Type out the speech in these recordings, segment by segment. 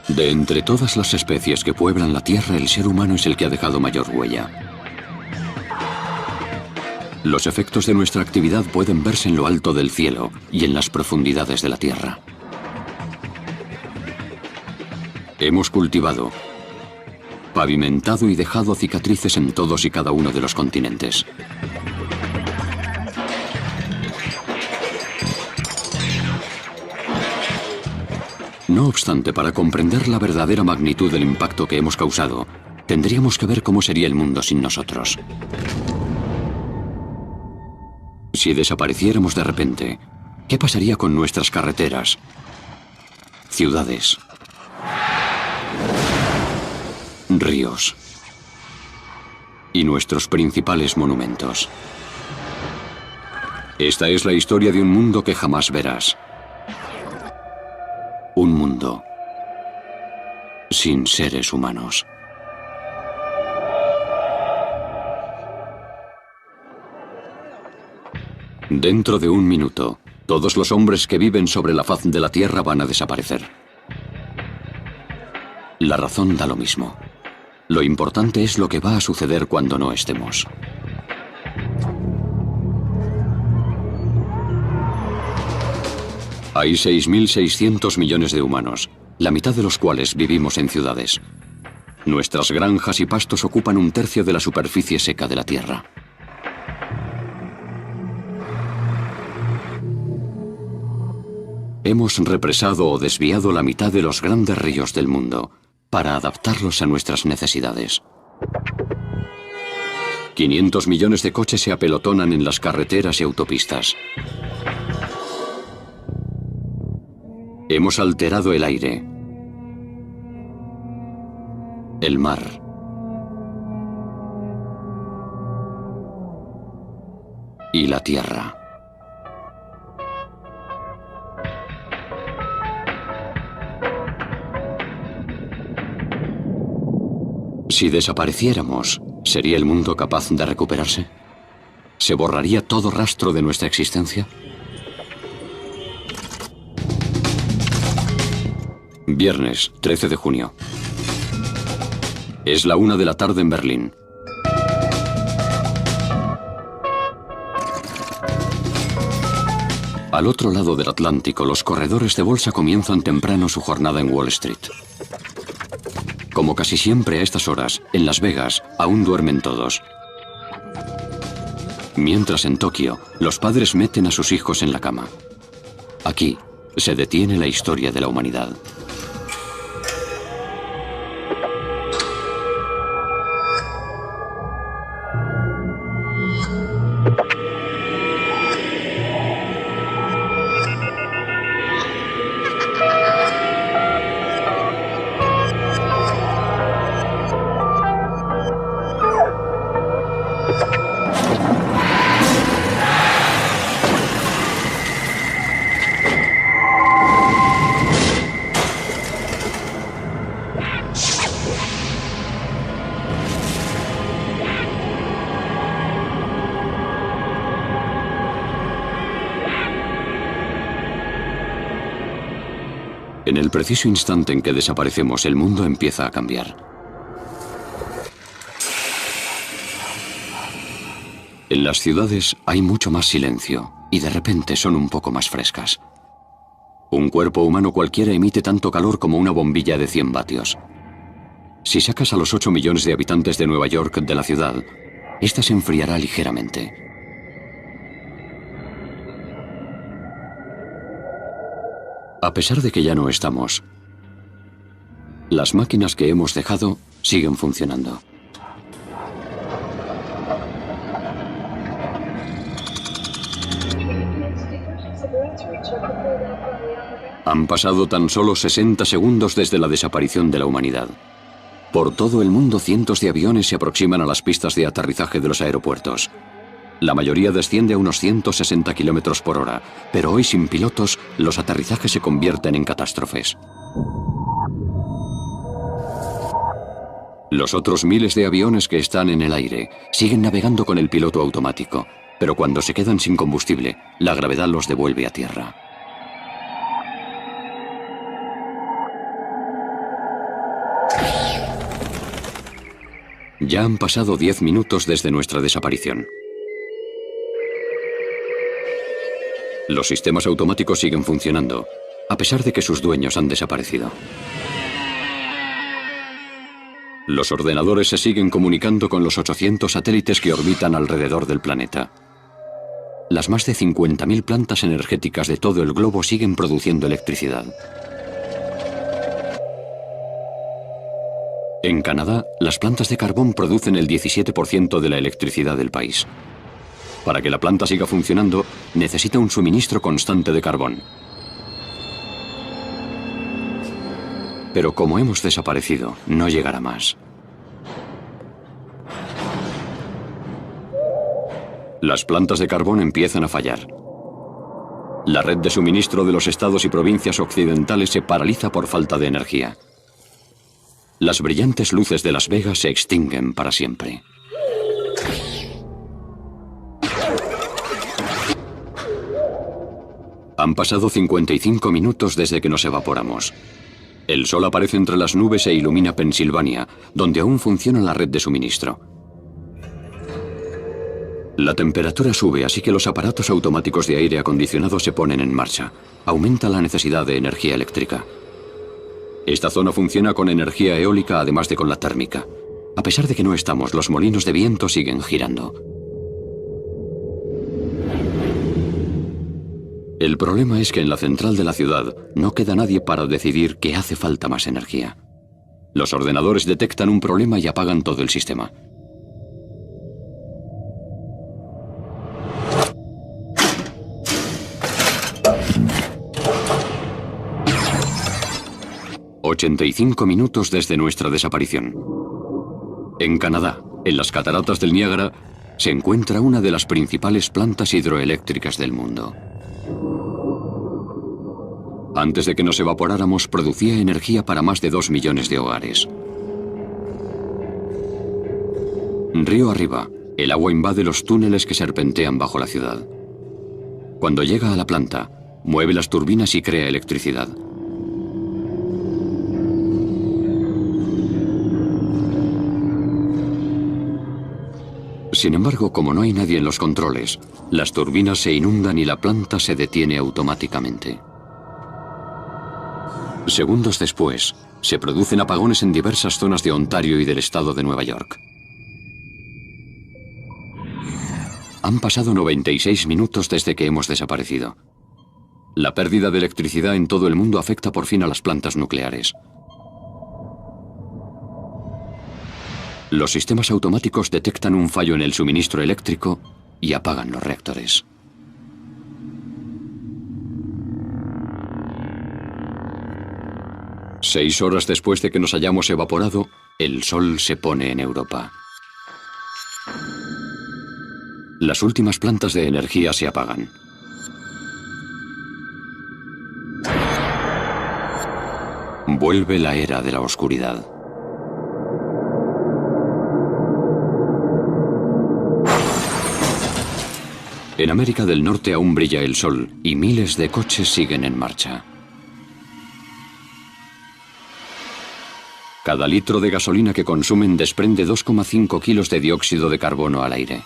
De entre todas las especies que pueblan la Tierra, el ser humano es el que ha dejado mayor huella. Los efectos de nuestra actividad pueden verse en lo alto del cielo y en las profundidades de la Tierra. Hemos cultivado, pavimentado y dejado cicatrices en todos y cada uno de los continentes. No obstante, para comprender la verdadera magnitud del impacto que hemos causado, tendríamos que ver cómo sería el mundo sin nosotros. Si desapareciéramos de repente, ¿qué pasaría con nuestras carreteras, ciudades, ríos y nuestros principales monumentos? Esta es la historia de un mundo que jamás verás. Un mundo sin seres humanos. Dentro de un minuto, todos los hombres que viven sobre la faz de la Tierra van a desaparecer. La razón da lo mismo. Lo importante es lo que va a suceder cuando no estemos. Hay 6.600 millones de humanos, la mitad de los cuales vivimos en ciudades. Nuestras granjas y pastos ocupan un tercio de la superficie seca de la Tierra. Hemos represado o desviado la mitad de los grandes ríos del mundo para adaptarlos a nuestras necesidades. 500 millones de coches se apelotonan en las carreteras y autopistas. Hemos alterado el aire, el mar, y la tierra. Si desapareciéramos, ¿sería el mundo capaz de recuperarse? ¿Se borraría todo rastro de nuestra existencia? Viernes, 13 de junio. Es la 1 de la tarde en Berlín. Al otro lado del Atlántico, los corredores de bolsa comienzan temprano su jornada en Wall Street. Como casi siempre a estas horas, en Las Vegas, aún duermen todos. Mientras en Tokio, los padres meten a sus hijos en la cama. Aquí se detiene la historia de la humanidad. En el preciso instante en que desaparecemos, el mundo empieza a cambiar. En las ciudades hay mucho más silencio y de repente son un poco más frescas. Un cuerpo humano cualquiera emite tanto calor como una bombilla de 100 vatios. Si sacas a los 8 millones de habitantes de Nueva York de la ciudad, esta se enfriará ligeramente. A pesar de que ya no estamos, las máquinas que hemos dejado siguen funcionando. Han pasado tan solo 60 segundos desde la desaparición de la humanidad. Por todo el mundo, cientos de aviones se aproximan a las pistas de aterrizaje de los aeropuertos. La mayoría desciende a unos 160 kilómetros por hora, pero hoy sin pilotos, los aterrizajes se convierten en catástrofes. Los otros miles de aviones que están en el aire siguen navegando con el piloto automático, pero cuando se quedan sin combustible, la gravedad los devuelve a tierra. Ya han pasado 10 minutos desde nuestra desaparición. Los sistemas automáticos siguen funcionando, a pesar de que sus dueños han desaparecido. Los ordenadores se siguen comunicando con los 800 satélites que orbitan alrededor del planeta. Las más de 50.000 plantas energéticas de todo el globo siguen produciendo electricidad. En Canadá, las plantas de carbón producen el 17% de la electricidad del país. Para que la planta siga funcionando, necesita un suministro constante de carbón. Pero como hemos desaparecido, no llegará más. Las plantas de carbón empiezan a fallar. La red de suministro de los estados y provincias occidentales se paraliza por falta de energía. Las brillantes luces de Las Vegas se extinguen para siempre. Han pasado 55 minutos desde que nos evaporamos. El sol aparece entre las nubes e ilumina Pensilvania, donde aún funciona la red de suministro. La temperatura sube, así que los aparatos automáticos de aire acondicionado se ponen en marcha. Aumenta la necesidad de energía eléctrica. Esta zona funciona con energía eólica, además de con la térmica. A pesar de que no estamos, los molinos de viento siguen girando. El problema es que en la central de la ciudad no queda nadie para decidir que hace falta más energía. Los ordenadores detectan un problema y apagan todo el sistema. «85 minutos desde nuestra desaparición». En Canadá, en las cataratas del Niágara, se encuentra una de las principales plantas hidroeléctricas del mundo. Antes de que nos evaporáramos, producía energía para más de 2 millones de hogares. Río arriba, el agua invade los túneles que serpentean bajo la ciudad. Cuando llega a la planta, mueve las turbinas y crea electricidad. Sin embargo, como no hay nadie en los controles, las turbinas se inundan y la planta se detiene automáticamente. Segundos después, se producen apagones en diversas zonas de Ontario y del estado de Nueva York. Han pasado 96 minutos desde que hemos desaparecido. La pérdida de electricidad en todo el mundo afecta por fin a las plantas nucleares. Los sistemas automáticos detectan un fallo en el suministro eléctrico y apagan los reactores. Seis horas después de que nos hayamos evaporado, el sol se pone en Europa. Las últimas plantas de energía se apagan. Vuelve la era de la oscuridad. En América del Norte aún brilla el sol y miles de coches siguen en marcha. Cada litro de gasolina que consumen desprende 2,5 kilos de dióxido de carbono al aire.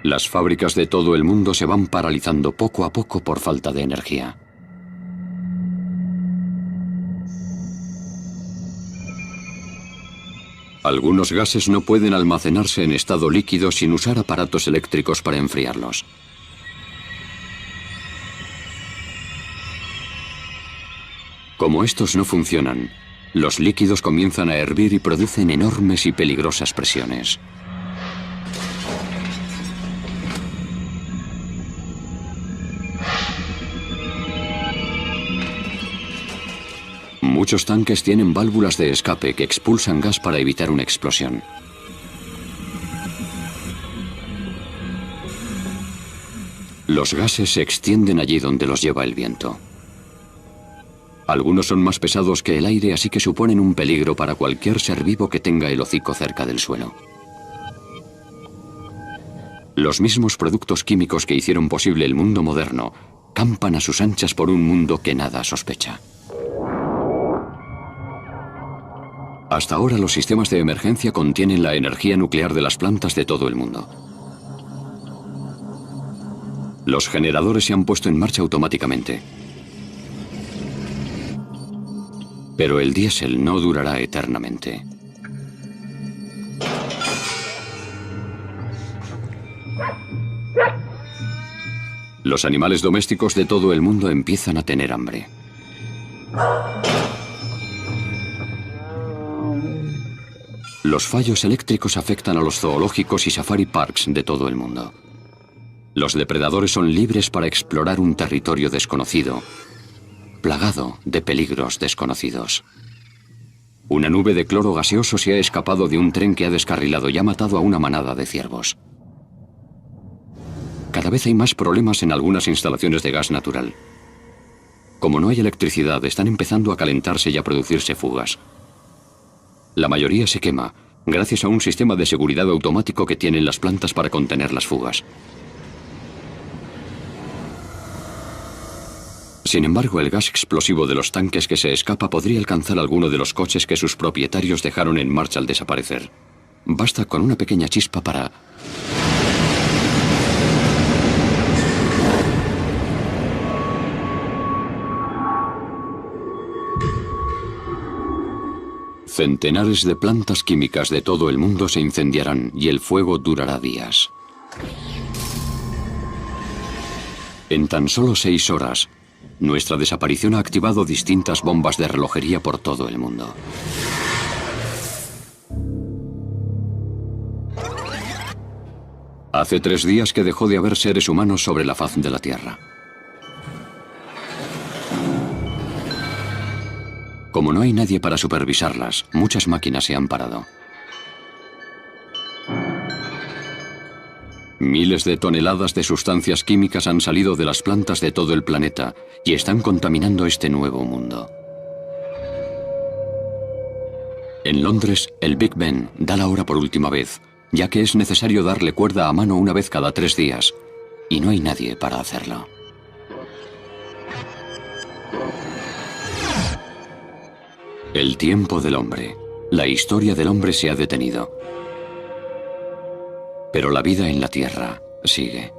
Las fábricas de todo el mundo se van paralizando poco a poco por falta de energía. Algunos gases no pueden almacenarse en estado líquido sin usar aparatos eléctricos para enfriarlos. Como estos no funcionan, los líquidos comienzan a hervir y producen enormes y peligrosas presiones. Muchos tanques tienen válvulas de escape que expulsan gas para evitar una explosión. Los gases se extienden allí donde los lleva el viento. Algunos son más pesados que el aire, así que suponen un peligro para cualquier ser vivo que tenga el hocico cerca del suelo. Los mismos productos químicos que hicieron posible el mundo moderno campan a sus anchas por un mundo que nada sospecha. Hasta ahora los sistemas de emergencia contienen la energía nuclear de las plantas de todo el mundo. Los generadores se han puesto en marcha automáticamente. Pero el diésel no durará eternamente. Los animales domésticos de todo el mundo empiezan a tener hambre. Los fallos eléctricos afectan a los zoológicos y safari parks de todo el mundo. Los depredadores son libres para explorar un territorio desconocido, plagado de peligros desconocidos. Una nube de cloro gaseoso se ha escapado de un tren que ha descarrilado y ha matado a una manada de ciervos. Cada vez hay más problemas en algunas instalaciones de gas natural. Como no hay electricidad, están empezando a calentarse y a producirse fugas. La mayoría se quema, gracias a un sistema de seguridad automático que tienen las plantas para contener las fugas. Sin embargo, el gas explosivo de los tanques que se escapa podría alcanzar alguno de los coches que sus propietarios dejaron en marcha al desaparecer. Basta con una pequeña chispa para... Centenares de plantas químicas de todo el mundo se incendiarán y el fuego durará días. En tan solo 6 horas, nuestra desaparición ha activado distintas bombas de relojería por todo el mundo. Hace 3 días que dejó de haber seres humanos sobre la faz de la Tierra. Como no hay nadie para supervisarlas, muchas máquinas se han parado. Miles de toneladas de sustancias químicas han salido de las plantas de todo el planeta y están contaminando este nuevo mundo. En Londres, el Big Ben da la hora por última vez, ya que es necesario darle cuerda a mano una vez cada 3 días, y no hay nadie para hacerlo. El tiempo del hombre. La historia del hombre se ha detenido. Pero la vida en la Tierra sigue.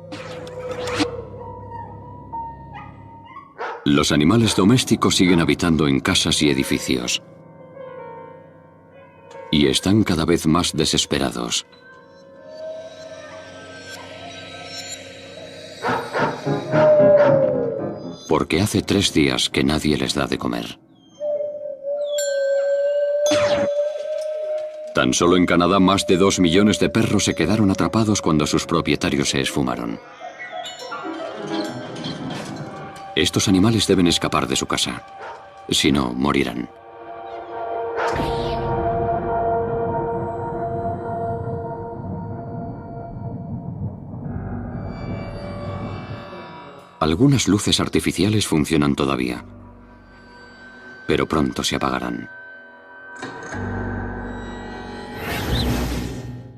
Los animales domésticos siguen habitando en casas y edificios. Y están cada vez más desesperados. Porque hace 3 días que nadie les da de comer. Tan solo en Canadá más de 2 millones de perros se quedaron atrapados cuando sus propietarios se esfumaron. Estos animales deben escapar de su casa. Si no, morirán. Algunas luces artificiales funcionan todavía, pero pronto se apagarán.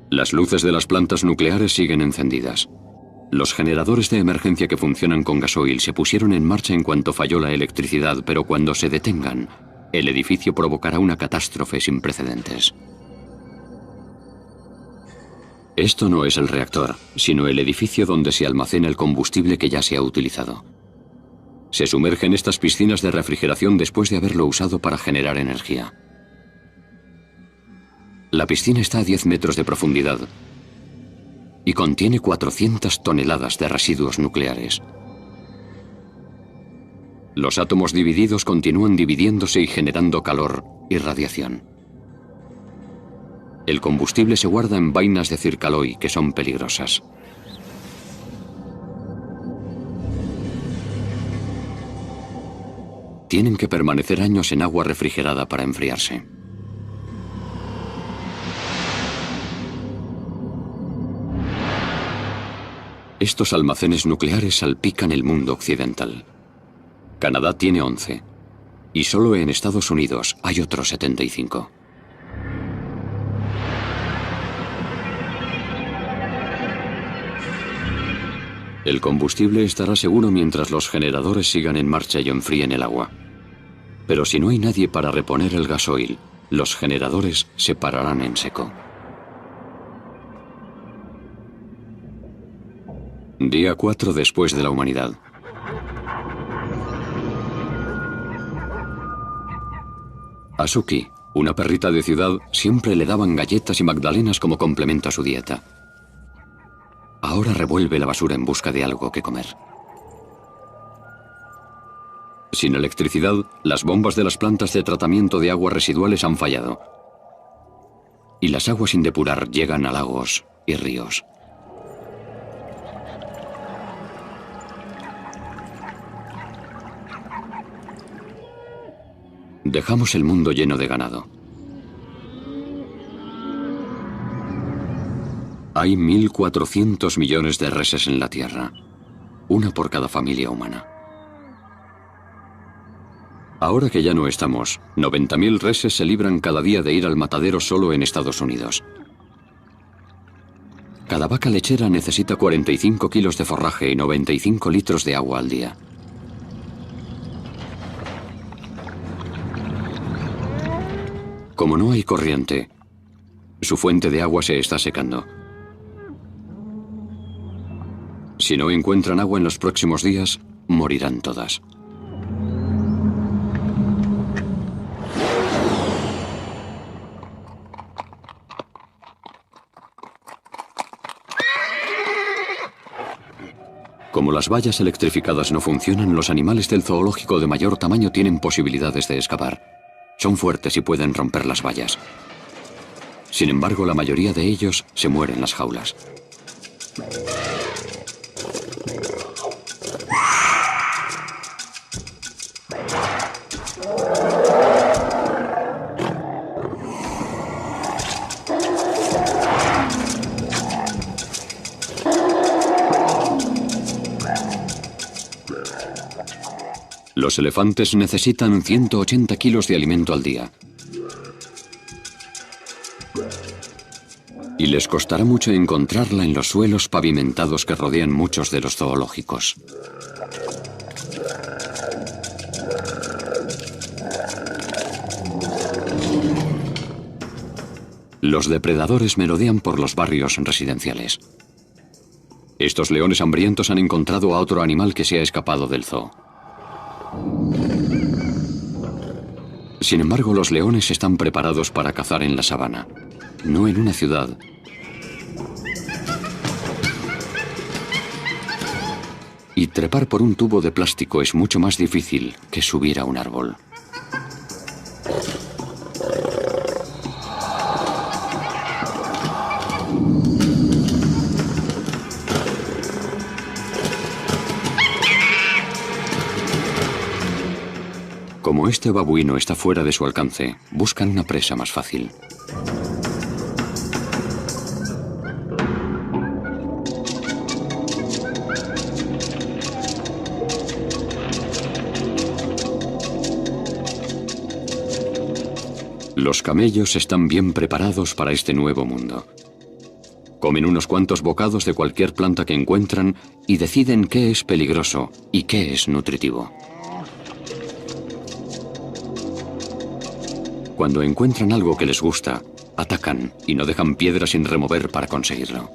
Las luces de las plantas nucleares siguen encendidas. Los generadores de emergencia que funcionan con gasoil se pusieron en marcha en cuanto falló la electricidad, pero cuando se detengan, el edificio provocará una catástrofe sin precedentes. Esto no es el reactor, sino el edificio donde se almacena el combustible que ya se ha utilizado. Se sumerge en estas piscinas de refrigeración después de haberlo usado para generar energía. La piscina está a 10 metros de profundidad y contiene 400 toneladas de residuos nucleares. Los átomos divididos continúan dividiéndose y generando calor y radiación. El combustible se guarda en vainas de circaloy que son peligrosas. Tienen que permanecer años en agua refrigerada para enfriarse. Estos almacenes nucleares salpican el mundo occidental. Canadá tiene 11 Y solo en Estados Unidos hay otros 75. El combustible estará seguro mientras los generadores sigan en marcha y enfríen el agua. Pero si no hay nadie para reponer el gasoil, los generadores se pararán en seco. Día 4 después de la humanidad. A Suki, una perrita de ciudad, siempre le daban galletas y magdalenas como complemento a su dieta. Ahora revuelve la basura en busca de algo que comer. Sin electricidad, las bombas de las plantas de tratamiento de aguas residuales han fallado. Y las aguas sin depurar llegan a lagos y ríos. Dejamos el mundo lleno de ganado. Hay 1.400 millones de reses en la Tierra, una por cada familia humana. Ahora que ya no estamos, 90.000 reses se libran cada día de ir al matadero solo en Estados Unidos. Cada vaca lechera necesita 45 kilos de forraje y 95 litros de agua al día. Como no hay corriente, su fuente de agua se está secando. Si no encuentran agua en los próximos días, morirán todas. Como las vallas electrificadas no funcionan, los animales del zoológico de mayor tamaño tienen posibilidades de escapar. Son fuertes y pueden romper las vallas. Sin embargo, la mayoría de ellos se mueren en las jaulas. Los elefantes necesitan 180 kilos de alimento al día. Y les costará mucho encontrarla en los suelos pavimentados que rodean muchos de los zoológicos. Los depredadores merodean por los barrios residenciales. Estos leones hambrientos han encontrado a otro animal que se ha escapado del zoo. Sin embargo, los leones están preparados para cazar en la sabana, no en una ciudad. Y trepar por un tubo de plástico es mucho más difícil que subir a un árbol. Como este babuino está fuera de su alcance, buscan una presa más fácil. Los camellos están bien preparados para este nuevo mundo. Comen unos cuantos bocados de cualquier planta que encuentran y deciden qué es peligroso y qué es nutritivo. Cuando encuentran algo que les gusta, atacan y no dejan piedra sin remover para conseguirlo.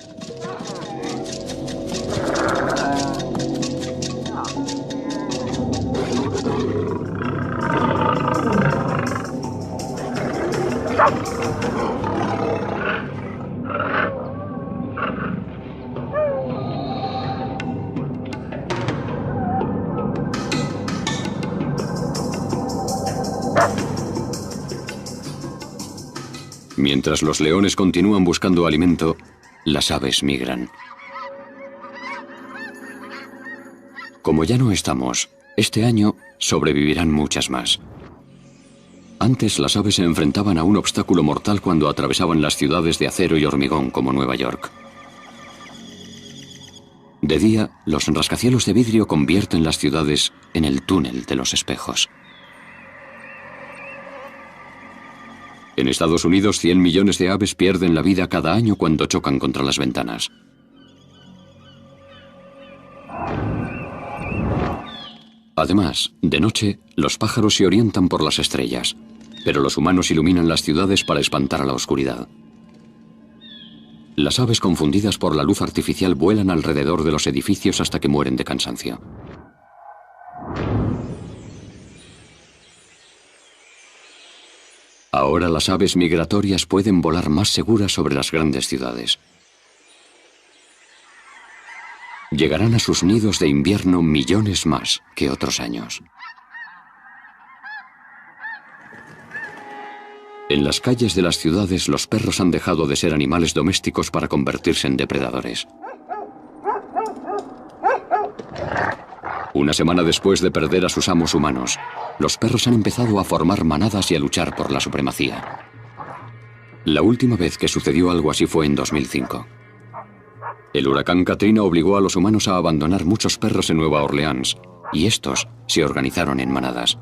Mientras los leones continúan buscando alimento, las aves migran. Como ya no estamos, este año sobrevivirán muchas más. Antes las aves se enfrentaban a un obstáculo mortal cuando atravesaban las ciudades de acero y hormigón como Nueva York. De día, los rascacielos de vidrio convierten las ciudades en el túnel de los espejos. En Estados Unidos, 100 millones de aves pierden la vida cada año cuando chocan contra las ventanas. Además, de noche, los pájaros se orientan por las estrellas, pero los humanos iluminan las ciudades para espantar a la oscuridad. Las aves confundidas por la luz artificial vuelan alrededor de los edificios hasta que mueren de cansancio. Ahora las aves migratorias pueden volar más seguras sobre las grandes ciudades. Llegarán a sus nidos de invierno millones más que otros años. En las calles de las ciudades, los perros han dejado de ser animales domésticos para convertirse en depredadores. Una semana después de perder a sus amos humanos, los perros han empezado a formar manadas y a luchar por la supremacía. La última vez que sucedió algo así fue en 2005. El huracán Katrina obligó a los humanos a abandonar muchos perros en Nueva Orleans, y estos se organizaron en manadas.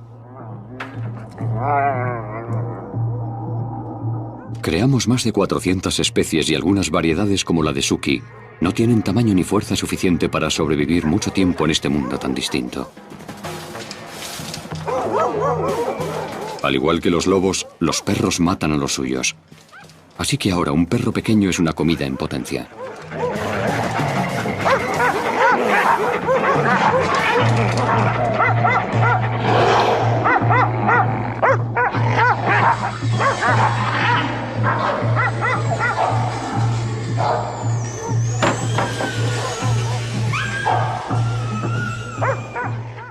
Creamos más de 400 especies y algunas variedades como la de Suki no tienen tamaño ni fuerza suficiente para sobrevivir mucho tiempo en este mundo tan distinto. Al igual que los lobos, los perros matan a los suyos. Así que ahora un perro pequeño es una comida en potencia.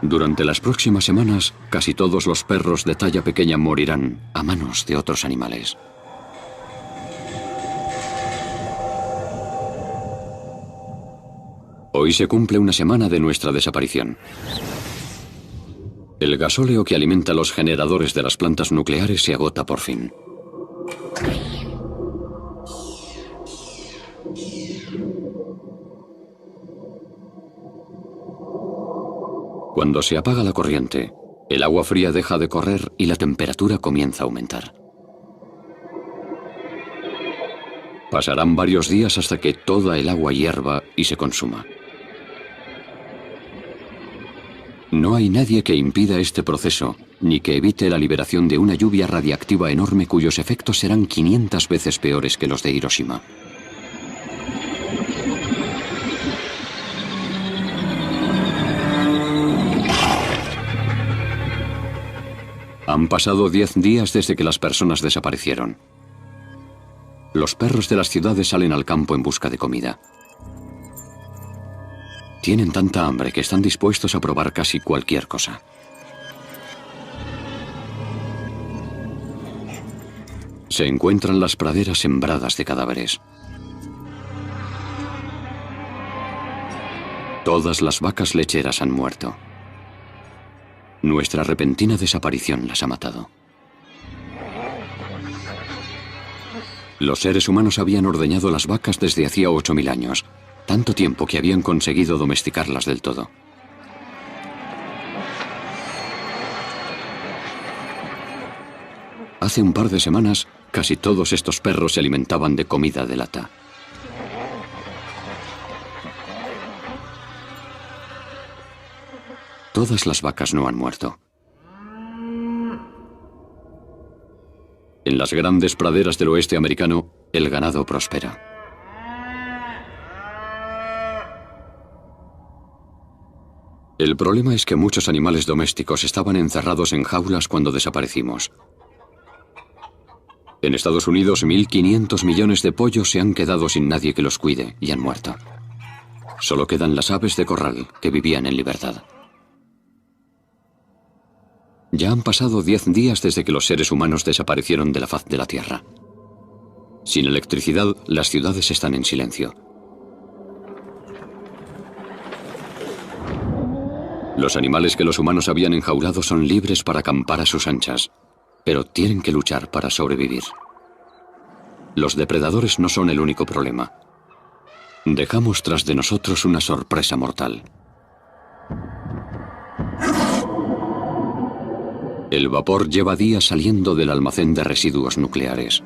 Durante las próximas semanas, casi todos los perros de talla pequeña morirán a manos de otros animales. Hoy se cumple una semana de nuestra desaparición. El gasóleo que alimenta los generadores de las plantas nucleares se agota por fin. Cuando se apaga la corriente, el agua fría deja de correr y la temperatura comienza a aumentar. Pasarán varios días hasta que toda el agua hierva y se consuma. No hay nadie que impida este proceso, ni que evite la liberación de una lluvia radiactiva enorme cuyos efectos serán 500 veces peores que los de Hiroshima. Han pasado 10 días desde que las personas desaparecieron. Los perros de las ciudades salen al campo en busca de comida. Tienen tanta hambre que están dispuestos a probar casi cualquier cosa. Se encuentran las praderas sembradas de cadáveres. Todas las vacas lecheras han muerto. Nuestra repentina desaparición las ha matado. Los seres humanos habían ordeñado las vacas desde hacía 8000 años, tanto tiempo que habían conseguido domesticarlas del todo. Hace un par de semanas, casi todos estos perros se alimentaban de comida de lata. Todas las vacas no han muerto. En las grandes praderas del oeste americano, el ganado prospera. El problema es que muchos animales domésticos estaban encerrados en jaulas cuando desaparecimos. En Estados Unidos, 1.500 millones de pollos se han quedado sin nadie que los cuide y han muerto. Solo quedan las aves de corral que vivían en libertad. Ya han pasado 10 días desde que los seres humanos desaparecieron de la faz de la Tierra. Sin electricidad, las ciudades están en silencio. Los animales que los humanos habían enjaulado son libres para acampar a sus anchas, pero tienen que luchar para sobrevivir. Los depredadores no son el único problema. Dejamos tras de nosotros una sorpresa mortal. El vapor lleva días saliendo del almacén de residuos nucleares.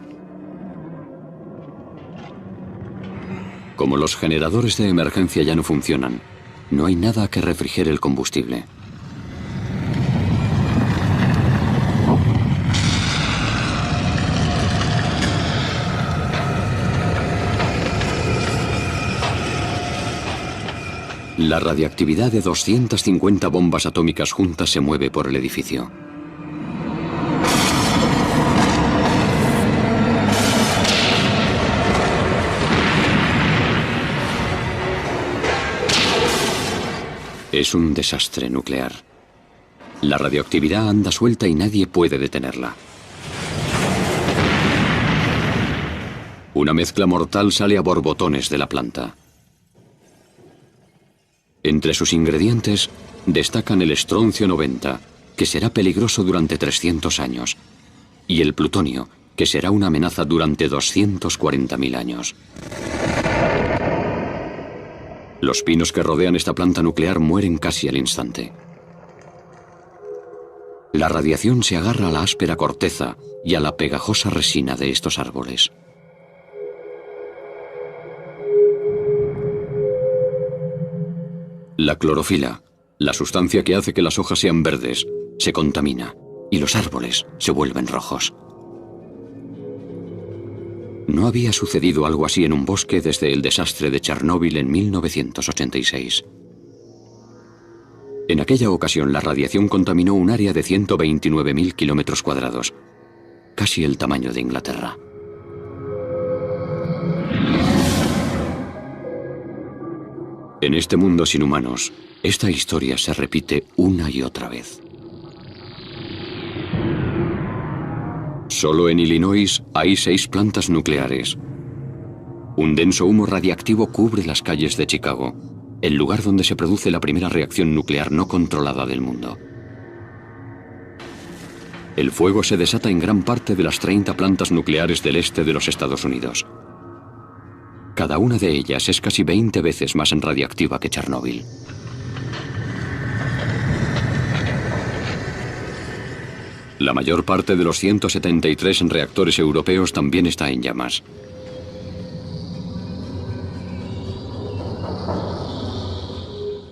Como los generadores de emergencia ya no funcionan, no hay nada que refrigere el combustible. La radiactividad de 250 bombas atómicas juntas se mueve por el edificio. Es un desastre nuclear. La radioactividad anda suelta y nadie puede detenerla. Una mezcla mortal sale a borbotones de la planta. Entre sus ingredientes destacan el estroncio 90, que será peligroso durante 300 años, y el plutonio, que será una amenaza durante 240.000 años. Los pinos que rodean esta planta nuclear mueren casi al instante. La radiación se agarra a la áspera corteza y a la pegajosa resina de estos árboles. La clorofila, la sustancia que hace que las hojas sean verdes, se contamina y los árboles se vuelven rojos. No había sucedido algo así en un bosque desde el desastre de Chernóbil en 1986. En aquella ocasión la radiación contaminó un área de 129.000 kilómetros cuadrados, casi el tamaño de Inglaterra. En este mundo sin humanos, esta historia se repite una y otra vez. Solo en Illinois hay 6 plantas nucleares. Un denso humo radiactivo cubre las calles de Chicago, el lugar donde se produce la primera reacción nuclear no controlada del mundo. El fuego se desata en gran parte de las 30 plantas nucleares del este de los Estados Unidos. Cada una de ellas es casi 20 veces más radiactiva que Chernóbil. La mayor parte de los 173 reactores europeos también está en llamas.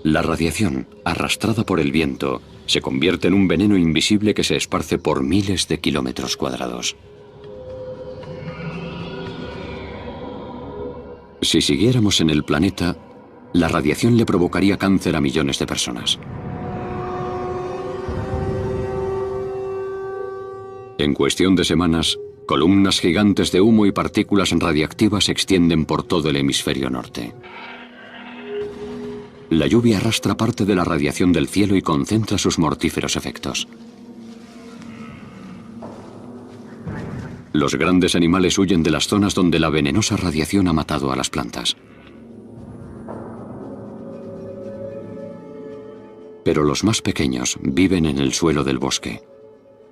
La radiación, arrastrada por el viento, se convierte en un veneno invisible que se esparce por miles de kilómetros cuadrados. Si siguiéramos en el planeta, la radiación le provocaría cáncer a millones de personas. En cuestión de semanas, columnas gigantes de humo y partículas radiactivas se extienden por todo el hemisferio norte. La lluvia arrastra parte de la radiación del cielo y concentra sus mortíferos efectos. Los grandes animales huyen de las zonas donde la venenosa radiación ha matado a las plantas. Pero los más pequeños viven en el suelo del bosque,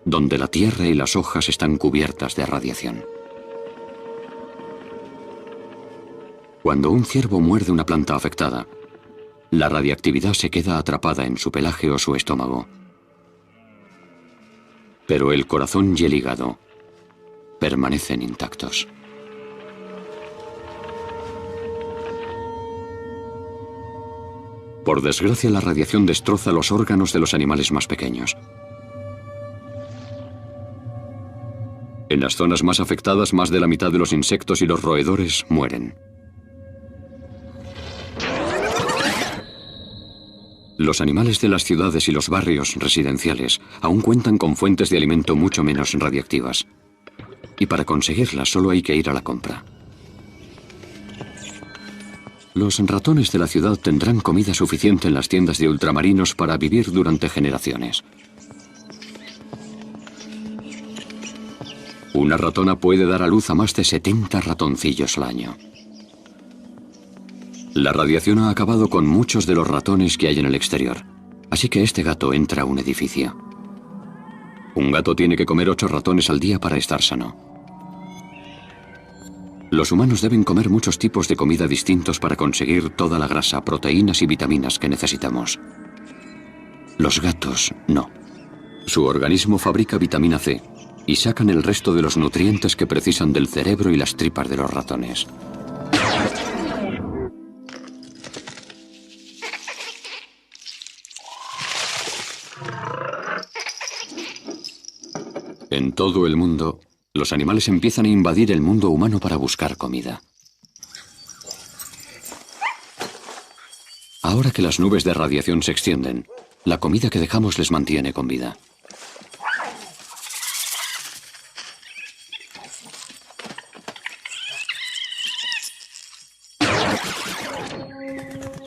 donde la tierra y las hojas están cubiertas de radiación. Cuando un ciervo muerde una planta afectada, la radiactividad se queda atrapada en su pelaje o su estómago. Pero el corazón y el hígado permanecen intactos. Por desgracia, la radiación destroza los órganos de los animales más pequeños. En las zonas más afectadas, más de la mitad de los insectos y los roedores mueren. Los animales de las ciudades y los barrios residenciales aún cuentan con fuentes de alimento mucho menos radiactivas. Y para conseguirlas solo hay que ir a la compra. Los ratones de la ciudad tendrán comida suficiente en las tiendas de ultramarinos para vivir durante generaciones. Una ratona puede dar a luz a más de 70 ratoncillos al año. La radiación ha acabado con muchos de los ratones que hay en el exterior, así que este gato entra a un edificio. Un gato tiene que comer 8 ratones al día para estar sano. Los humanos deben comer muchos tipos de comida distintos para conseguir toda la grasa, proteínas y vitaminas que necesitamos. Los gatos no. Su organismo fabrica vitamina C y sacan el resto de los nutrientes que precisan del cerebro y las tripas de los ratones. En todo el mundo, los animales empiezan a invadir el mundo humano para buscar comida. Ahora que las nubes de radiación se extienden, la comida que dejamos les mantiene con vida.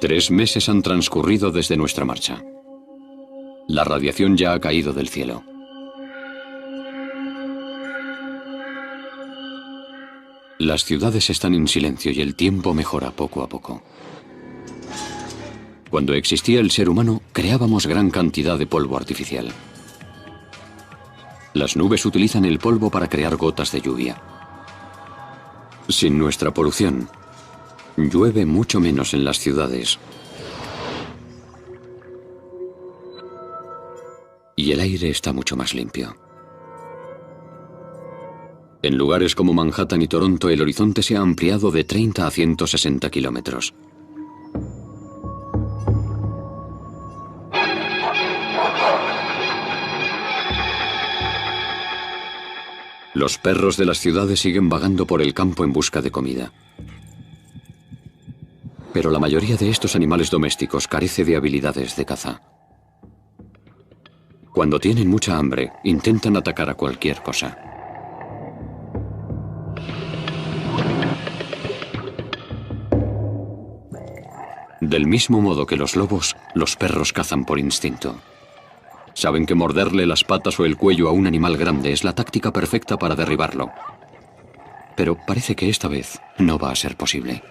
Tres meses han transcurrido desde nuestra marcha. La radiación ya ha caído del cielo. Las ciudades están en silencio y el tiempo mejora poco a poco. Cuando existía el ser humano, creábamos gran cantidad de polvo artificial. Las nubes utilizan el polvo para crear gotas de lluvia. Sin nuestra polución, llueve mucho menos en las ciudades. Y el aire está mucho más limpio. En lugares como Manhattan y Toronto, el horizonte se ha ampliado de 30 a 160 kilómetros. Los perros de las ciudades siguen vagando por el campo en busca de comida. Pero la mayoría de estos animales domésticos carece de habilidades de caza. Cuando tienen mucha hambre, intentan atacar a cualquier cosa. Del mismo modo que los lobos, los perros cazan por instinto. Saben que morderle las patas o el cuello a un animal grande es la táctica perfecta para derribarlo. Pero parece que esta vez no va a ser posible.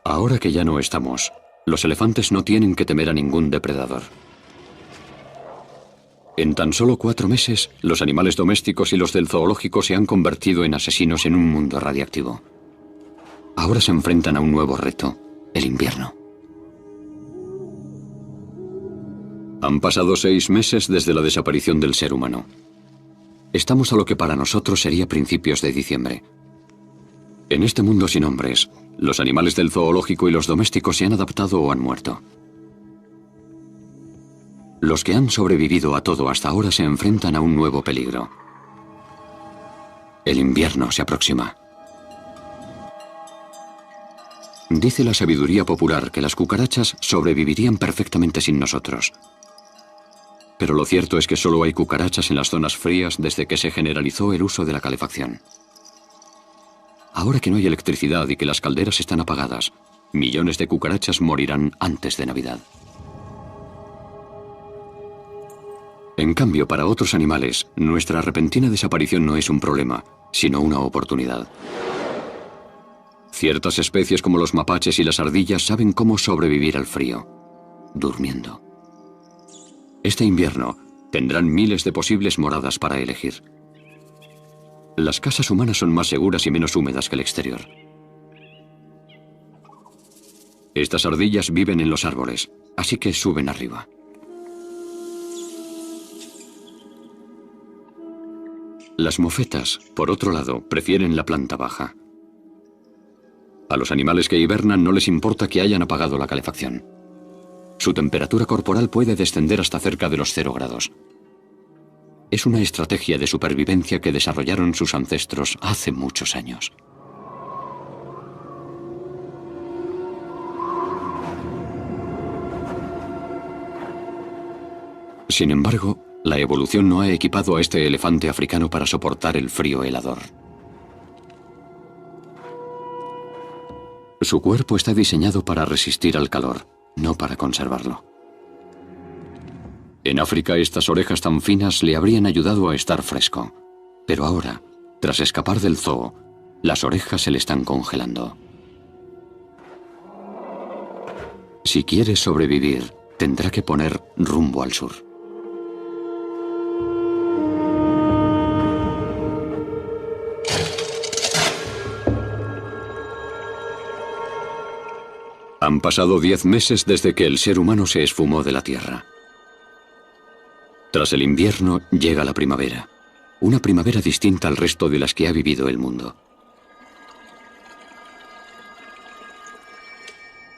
Ahora que ya no estamos, los elefantes no tienen que temer a ningún depredador. En tan solo 4 meses, los animales domésticos y los del zoológico se han convertido en asesinos en un mundo radiactivo. Ahora se enfrentan a un nuevo reto, el invierno. Han pasado 6 meses desde la desaparición del ser humano. Estamos a lo que para nosotros sería principios de diciembre. En este mundo sin hombres, los animales del zoológico y los domésticos se han adaptado o han muerto. Los que han sobrevivido a todo hasta ahora se enfrentan a un nuevo peligro. El invierno se aproxima. Dice la sabiduría popular que las cucarachas sobrevivirían perfectamente sin nosotros. Pero lo cierto es que solo hay cucarachas en las zonas frías desde que se generalizó el uso de la calefacción. Ahora que no hay electricidad y que las calderas están apagadas, millones de cucarachas morirán antes de Navidad. En cambio, para otros animales, nuestra repentina desaparición no es un problema, sino una oportunidad. Ciertas especies como los mapaches y las ardillas saben cómo sobrevivir al frío, durmiendo. Este invierno tendrán miles de posibles moradas para elegir. Las casas humanas son más seguras y menos húmedas que el exterior. Estas ardillas viven en los árboles, así que suben arriba. Las mofetas, por otro lado, prefieren la planta baja. A los animales que hibernan no les importa que hayan apagado la calefacción. Su temperatura corporal puede descender hasta cerca de los 0 grados. Es una estrategia de supervivencia que desarrollaron sus ancestros hace muchos años. Sin embargo, la evolución no ha equipado a este elefante africano para soportar el frío helador. Su cuerpo está diseñado para resistir al calor, no para conservarlo. En África, estas orejas tan finas le habrían ayudado a estar fresco. Pero ahora, tras escapar del zoo, las orejas se le están congelando. Si quiere sobrevivir, tendrá que poner rumbo al sur. Han pasado 10 meses desde que el ser humano se esfumó de la Tierra. Tras el invierno llega la primavera. Una primavera distinta al resto de las que ha vivido el mundo.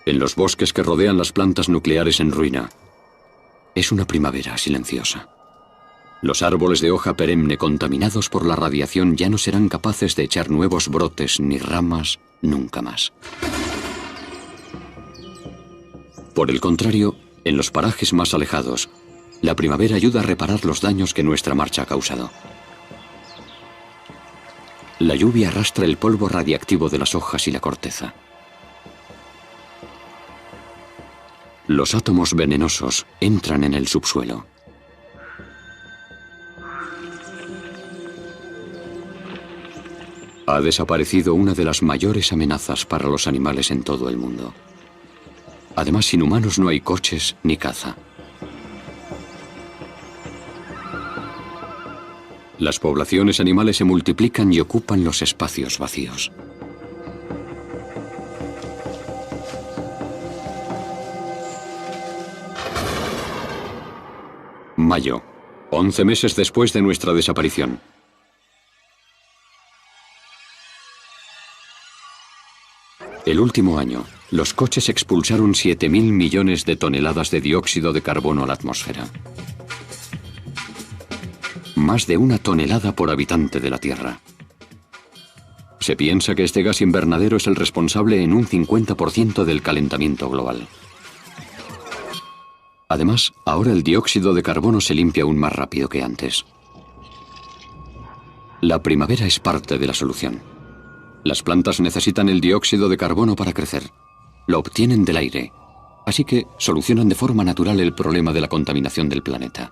En los bosques que rodean las plantas nucleares en ruina, es una primavera silenciosa. Los árboles de hoja perenne contaminados por la radiación ya no serán capaces de echar nuevos brotes ni ramas nunca más. Por el contrario, en los parajes más alejados, la primavera ayuda a reparar los daños que nuestra marcha ha causado. La lluvia arrastra el polvo radiactivo de las hojas y la corteza. Los átomos venenosos entran en el subsuelo. Ha desaparecido una de las mayores amenazas para los animales en todo el mundo. Además, sin humanos no hay coches ni caza. Las poblaciones animales se multiplican y ocupan los espacios vacíos. Mayo, 11 meses después de nuestra desaparición. El último año, los coches expulsaron 7.000 millones de toneladas de dióxido de carbono a la atmósfera. Más de 1 tonelada por habitante de la Tierra. Se piensa que este gas invernadero es el responsable en un 50% del calentamiento global. Además, ahora el dióxido de carbono se limpia aún más rápido que antes. La primavera es parte de la solución. Las plantas necesitan el dióxido de carbono para crecer. Lo obtienen del aire, así que solucionan de forma natural el problema de la contaminación del planeta.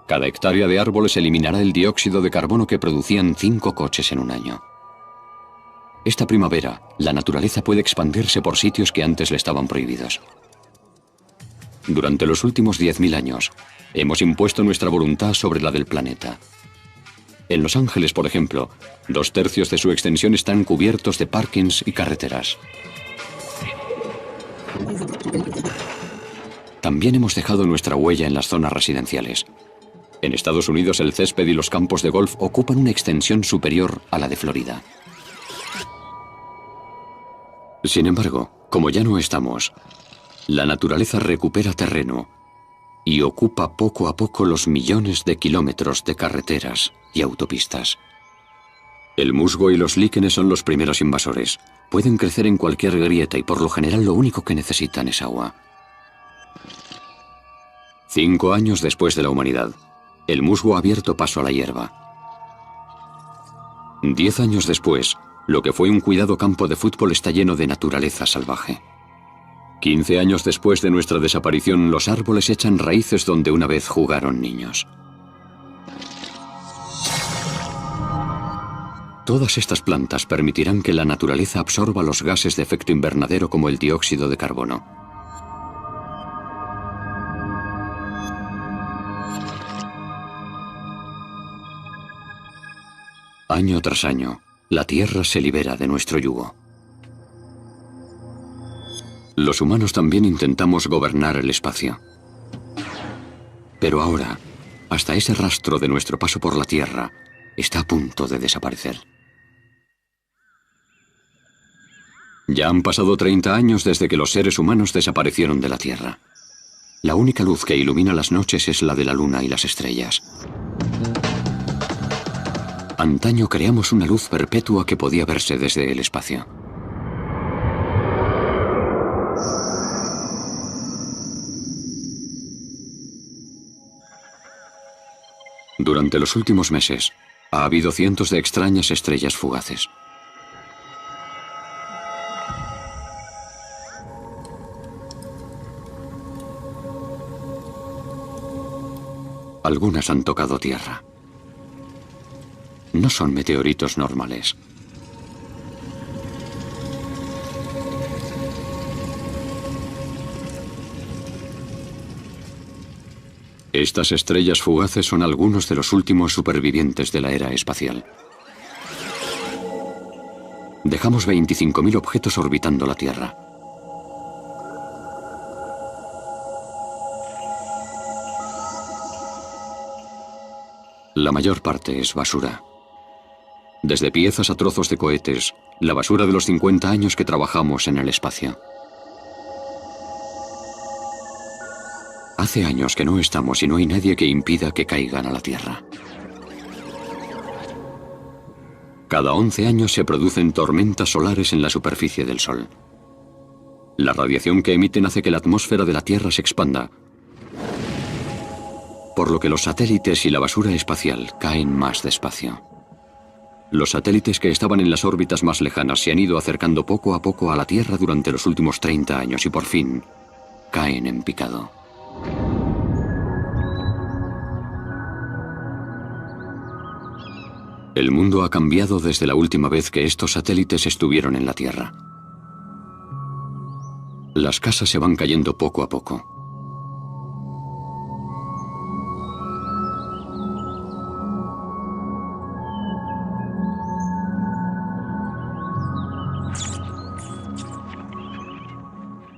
Cada hectárea de árboles eliminará el dióxido de carbono que producían 5 coches en un año. Esta primavera, la naturaleza puede expandirse por sitios que antes le estaban prohibidos. Durante los últimos 10.000 años, hemos impuesto nuestra voluntad sobre la del planeta. En Los Ángeles, por ejemplo, 2/3 de su extensión están cubiertos de parkings y carreteras. También hemos dejado nuestra huella en las zonas residenciales. En Estados Unidos, el césped y los campos de golf ocupan una extensión superior a la de Florida. Sin embargo, como ya no estamos, la naturaleza recupera terreno y ocupa poco a poco los millones de kilómetros de carreteras y autopistas. El musgo y los líquenes son los primeros invasores. Pueden crecer en cualquier grieta y por lo general lo único que necesitan es agua. 5 años después de la humanidad, el musgo ha abierto paso a la hierba. 10 años después, lo que fue un cuidado campo de fútbol está lleno de naturaleza salvaje. 15 años después de nuestra desaparición, los árboles echan raíces donde una vez jugaron niños. Todas estas plantas permitirán que la naturaleza absorba los gases de efecto invernadero como el dióxido de carbono. Año tras año, la Tierra se libera de nuestro yugo. Los humanos también intentamos gobernar el espacio. Pero ahora, hasta ese rastro de nuestro paso por la Tierra está a punto de desaparecer. Ya han pasado 30 años desde que los seres humanos desaparecieron de la Tierra. La única luz que ilumina las noches es la de la luna y las estrellas. Antaño creamos una luz perpetua que podía verse desde el espacio. Durante los últimos meses, ha habido cientos de extrañas estrellas fugaces. Algunas han tocado tierra. No son meteoritos normales. Estas estrellas fugaces son algunos de los últimos supervivientes de la era espacial. Dejamos 25.000 objetos orbitando la Tierra. La mayor parte es basura. Desde piezas a trozos de cohetes, la basura de los 50 años que trabajamos en el espacio. Hace años que no estamos y no hay nadie que impida que caigan a la Tierra. Cada 11 años se producen tormentas solares en la superficie del Sol. La radiación que emiten hace que la atmósfera de la Tierra se expanda, por lo que los satélites y la basura espacial caen más despacio. Los satélites que estaban en las órbitas más lejanas se han ido acercando poco a poco a la Tierra durante los últimos 30 años y por fin caen en picado. El mundo ha cambiado desde la última vez que estos satélites estuvieron en la Tierra. Las casas se van cayendo poco a poco.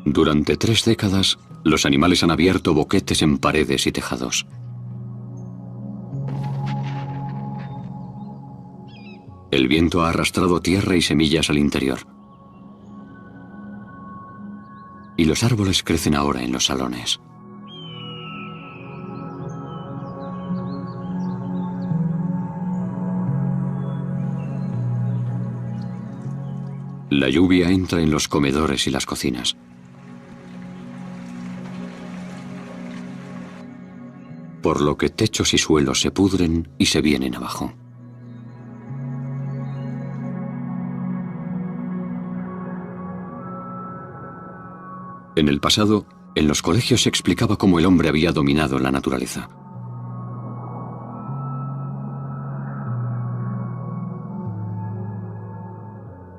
Durante 3 décadas, los animales han abierto boquetes en paredes y tejados. El viento ha arrastrado tierra y semillas al interior. Y los árboles crecen ahora en los salones. La lluvia entra en los comedores y las cocinas. Por lo que techos y suelos se pudren y se vienen abajo. En el pasado, en los colegios se explicaba cómo el hombre había dominado la naturaleza.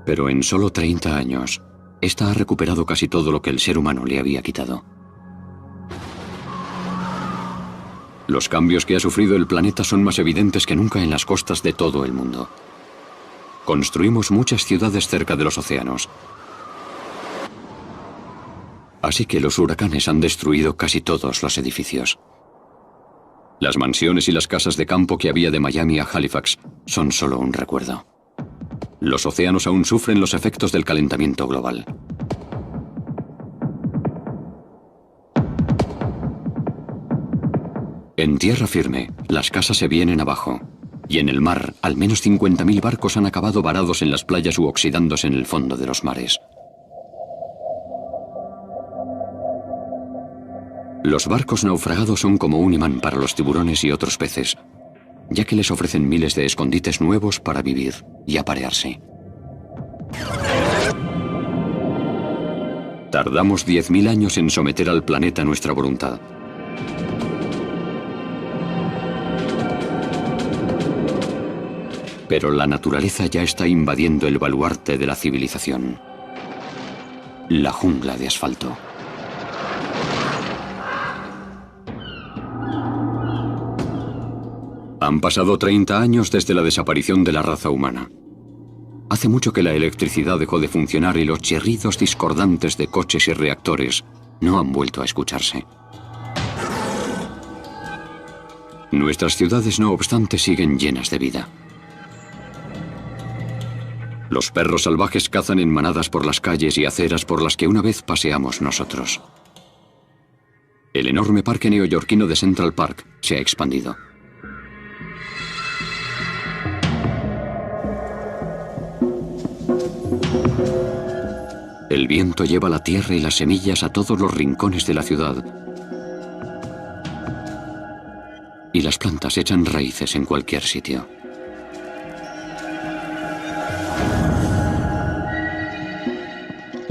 Pero en solo 30 años, esta ha recuperado casi todo lo que el ser humano le había quitado. Los cambios que ha sufrido el planeta son más evidentes que nunca en las costas de todo el mundo. Construimos muchas ciudades cerca de los océanos. Así que los huracanes han destruido casi todos los edificios. Las mansiones y las casas de campo que había de Miami a Halifax son solo un recuerdo. Los océanos aún sufren los efectos del calentamiento global. En tierra firme, las casas se vienen abajo. Y en el mar, al menos 50.000 barcos han acabado varados en las playas u oxidándose en el fondo de los mares. Los barcos naufragados son como un imán para los tiburones y otros peces, ya que les ofrecen miles de escondites nuevos para vivir y aparearse. Tardamos 10.000 años en someter al planeta a nuestra voluntad. Pero la naturaleza ya está invadiendo el baluarte de la civilización. La jungla de asfalto. Han pasado 30 años desde la desaparición de la raza humana. Hace mucho que la electricidad dejó de funcionar y los chirridos discordantes de coches y reactores no han vuelto a escucharse. Nuestras ciudades, no obstante, siguen llenas de vida. Los perros salvajes cazan en manadas por las calles y aceras por las que una vez paseamos nosotros. El enorme parque neoyorquino de Central Park se ha expandido. El viento lleva la tierra y las semillas a todos los rincones de la ciudad. Y las plantas echan raíces en cualquier sitio.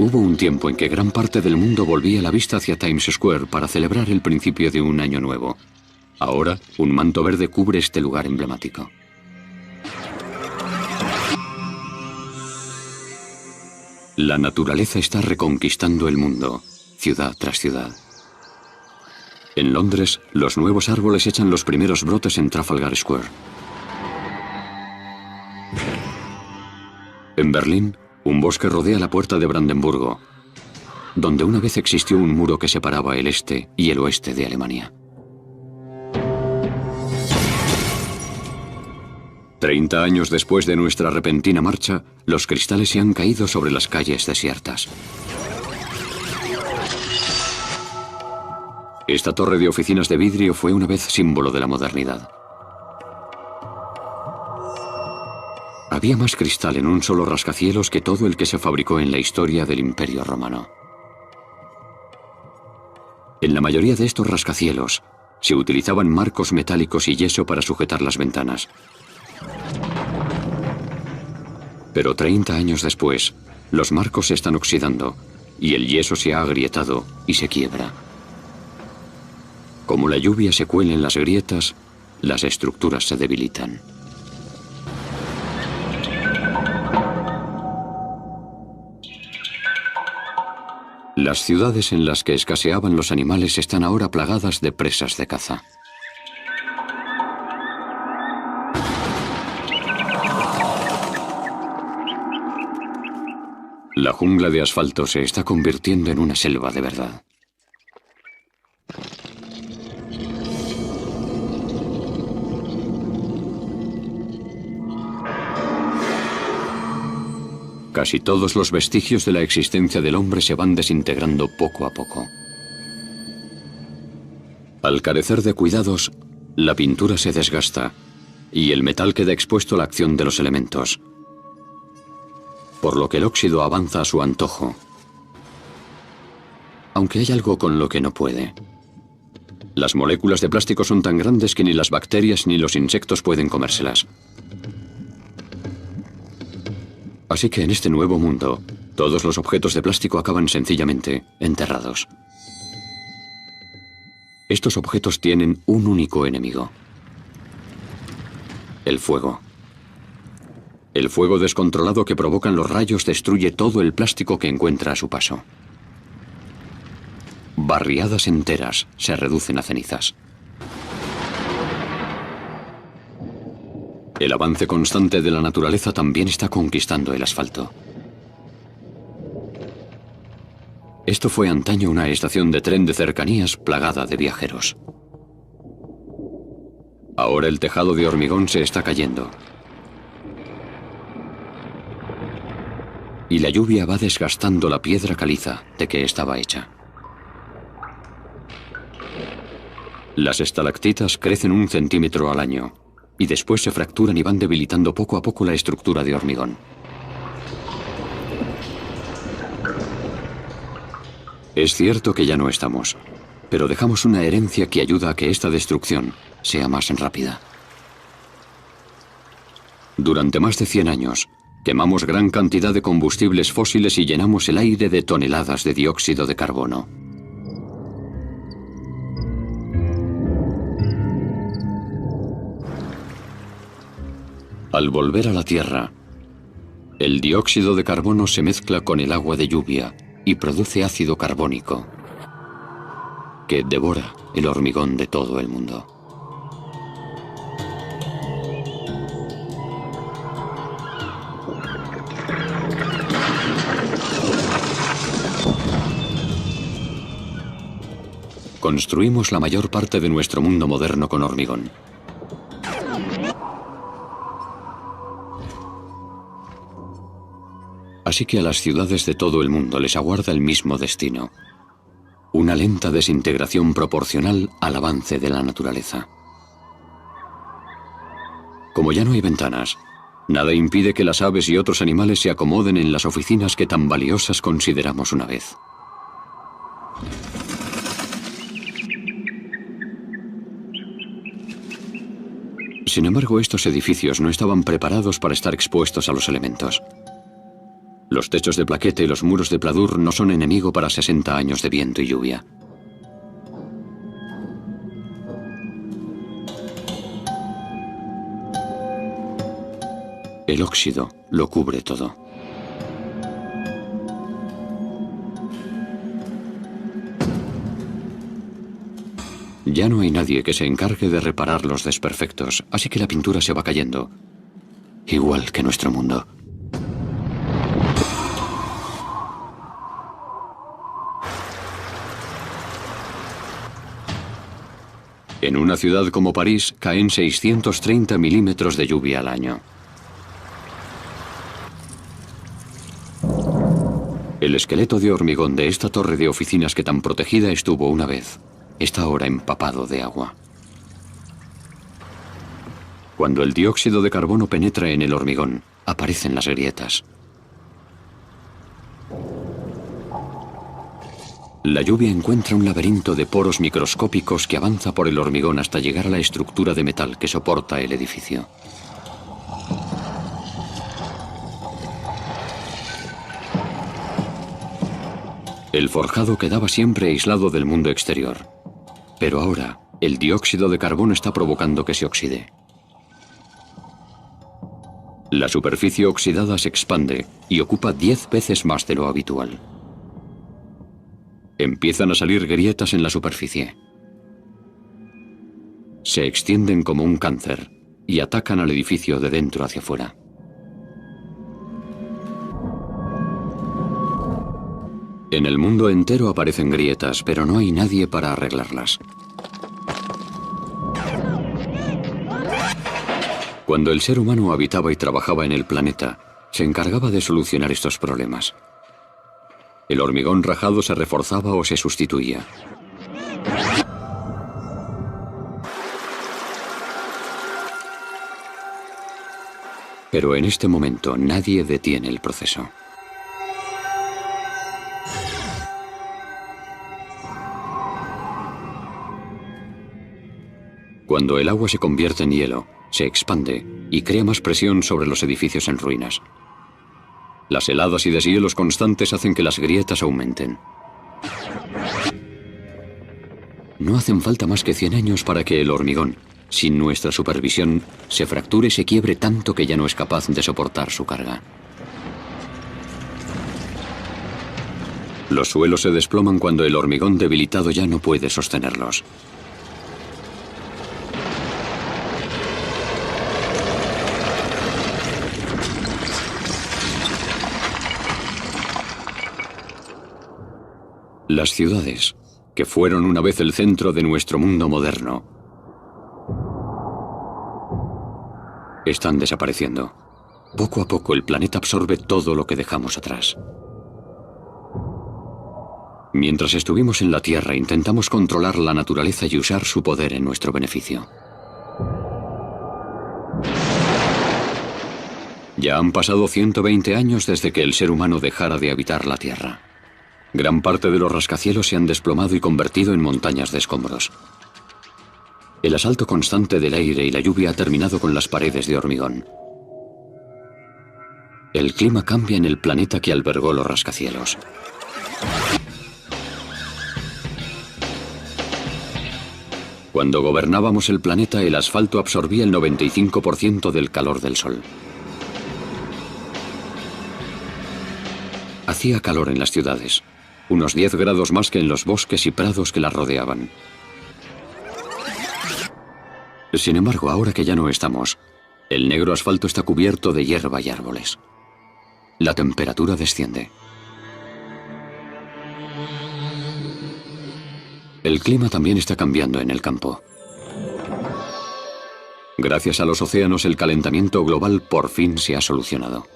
Hubo un tiempo en que gran parte del mundo volvía la vista hacia Times Square para celebrar el principio de un año nuevo. Ahora, un manto verde cubre este lugar emblemático. La naturaleza está reconquistando el mundo, ciudad tras ciudad. En Londres, los nuevos árboles echan los primeros brotes en Trafalgar Square. En Berlín, un bosque rodea la puerta de Brandenburgo, donde una vez existió un muro que separaba el este y el oeste de Alemania. 30 años después de nuestra repentina marcha, los cristales se han caído sobre las calles desiertas. Esta torre de oficinas de vidrio fue una vez símbolo de la modernidad. Había más cristal en un solo rascacielos que todo el que se fabricó en la historia del Imperio Romano. En la mayoría de estos rascacielos se utilizaban marcos metálicos y yeso para sujetar las ventanas. Pero 30 años después, los marcos se están oxidando y el yeso se ha agrietado y se quiebra. Como la lluvia se cuela en las grietas, las estructuras se debilitan. Las ciudades en las que escaseaban los animales están ahora plagadas de presas de caza. La jungla de asfalto se está convirtiendo en una selva de verdad. Casi todos los vestigios de la existencia del hombre se van desintegrando poco a poco. Al carecer de cuidados, la pintura se desgasta y el metal queda expuesto a la acción de los elementos, por lo que el óxido avanza a su antojo. Aunque hay algo con lo que no puede. Las moléculas de plástico son tan grandes que ni las bacterias ni los insectos pueden comérselas. Así que en este nuevo mundo, todos los objetos de plástico acaban sencillamente enterrados. Estos objetos tienen un único enemigo: el fuego. El fuego descontrolado que provocan los rayos destruye todo el plástico que encuentra a su paso. Barriadas enteras se reducen a cenizas. El avance constante de la naturaleza también está conquistando el asfalto. Esto fue antaño una estación de tren de cercanías plagada de viajeros. Ahora el tejado de hormigón se está cayendo. Y la lluvia va desgastando la piedra caliza de que estaba hecha. Las estalactitas crecen 1 centímetro al año y después se fracturan y van debilitando poco a poco la estructura de hormigón. Es cierto que ya no estamos, pero dejamos una herencia que ayuda a que esta destrucción sea más rápida. Durante más de 100 años, quemamos gran cantidad de combustibles fósiles y llenamos el aire de toneladas de dióxido de carbono. Al volver a la Tierra, el dióxido de carbono se mezcla con el agua de lluvia y produce ácido carbónico, que devora el hormigón de todo el mundo. Construimos la mayor parte de nuestro mundo moderno con hormigón. Así que a las ciudades de todo el mundo les aguarda el mismo destino: una lenta desintegración proporcional al avance de la naturaleza. Como ya no hay ventanas, nada impide que las aves y otros animales se acomoden en las oficinas que tan valiosas consideramos una vez. Sin embargo, estos edificios no estaban preparados para estar expuestos a los elementos. Los techos de plaqueta y los muros de pladur no son enemigo para 60 años de viento y lluvia. El óxido lo cubre todo. Ya no hay nadie que se encargue de reparar los desperfectos, así que la pintura se va cayendo, igual que nuestro mundo. En una ciudad como París caen 630 milímetros de lluvia al año. El esqueleto de hormigón de esta torre de oficinas que tan protegida estuvo una vez, está ahora empapado de agua. Cuando el dióxido de carbono penetra en el hormigón, aparecen las grietas. La lluvia encuentra un laberinto de poros microscópicos que avanza por el hormigón hasta llegar a la estructura de metal que soporta el edificio. El forjado quedaba siempre aislado del mundo exterior, pero ahora el dióxido de carbono está provocando que se oxide. La superficie oxidada se expande y ocupa 10 veces más de lo habitual. Empiezan a salir grietas en la superficie. Se extienden como un cáncer y atacan al edificio de dentro hacia afuera. En el mundo entero aparecen grietas, pero no hay nadie para arreglarlas. Cuando el ser humano habitaba y trabajaba en el planeta, se encargaba de solucionar estos problemas. El hormigón rajado se reforzaba o se sustituía. Pero en este momento nadie detiene el proceso. Cuando el agua se convierte en hielo, se expande y crea más presión sobre los edificios en ruinas. Las heladas y deshielos constantes hacen que las grietas aumenten. No hacen falta más que 100 años para que el hormigón, sin nuestra supervisión, se fracture y se quiebre tanto que ya no es capaz de soportar su carga. Los suelos se desploman cuando el hormigón debilitado ya no puede sostenerlos. Las ciudades, que fueron una vez el centro de nuestro mundo moderno, están desapareciendo. Poco a poco el planeta absorbe todo lo que dejamos atrás. Mientras estuvimos en la Tierra, intentamos controlar la naturaleza y usar su poder en nuestro beneficio. Ya han pasado 120 años desde que el ser humano dejara de habitar la Tierra. Gran parte de los rascacielos se han desplomado y convertido en montañas de escombros. El asalto constante del aire y la lluvia ha terminado con las paredes de hormigón. El clima cambia en el planeta que albergó los rascacielos. Cuando gobernábamos el planeta, el asfalto absorbía el 95% del calor del sol. Hacía calor en las ciudades, unos 10 grados más que en los bosques y prados que las rodeaban. Sin embargo, ahora que ya no estamos, el negro asfalto está cubierto de hierba y árboles. La temperatura desciende. El clima también está cambiando en el campo. Gracias a los océanos, el calentamiento global por fin se ha solucionado.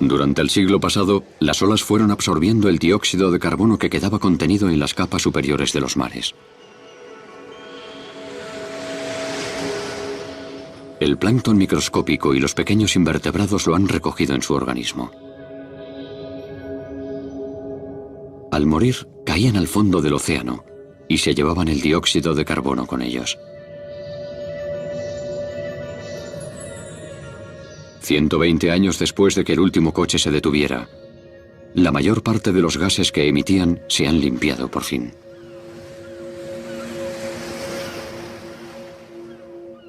Durante el siglo pasado, las olas fueron absorbiendo el dióxido de carbono que quedaba contenido en las capas superiores de los mares. El plancton microscópico y los pequeños invertebrados lo han recogido en su organismo. Al morir, caían al fondo del océano y se llevaban el dióxido de carbono con ellos. 120 años después de que el último coche se detuviera, la mayor parte de los gases que emitían se han limpiado por fin.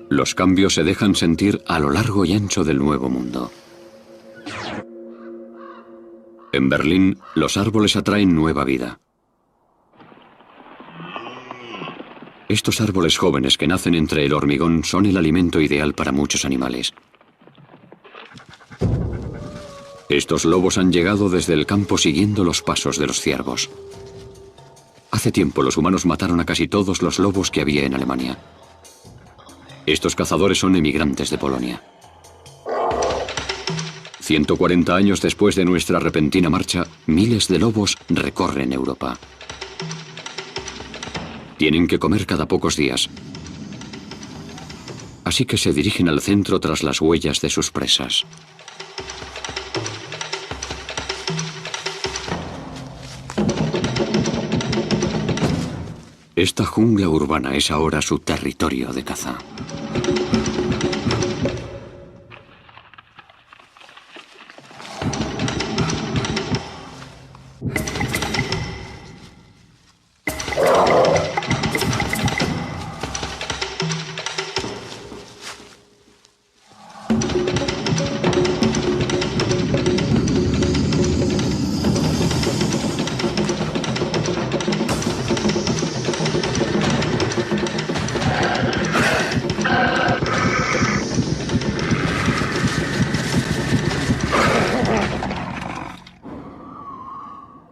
Los cambios se dejan sentir a lo largo y ancho del nuevo mundo. En Berlín, los árboles atraen nueva vida. Estos árboles jóvenes que nacen entre el hormigón son el alimento ideal para muchos animales. Estos lobos han llegado desde el campo siguiendo los pasos de los ciervos. Hace tiempo los humanos mataron a casi todos los lobos que había en Alemania. Estos cazadores son emigrantes de Polonia. 140 años después de nuestra repentina marcha, miles de lobos recorren Europa. Tienen que comer cada pocos días. Así que se dirigen al centro tras las huellas de sus presas. Esta jungla urbana es ahora su territorio de caza.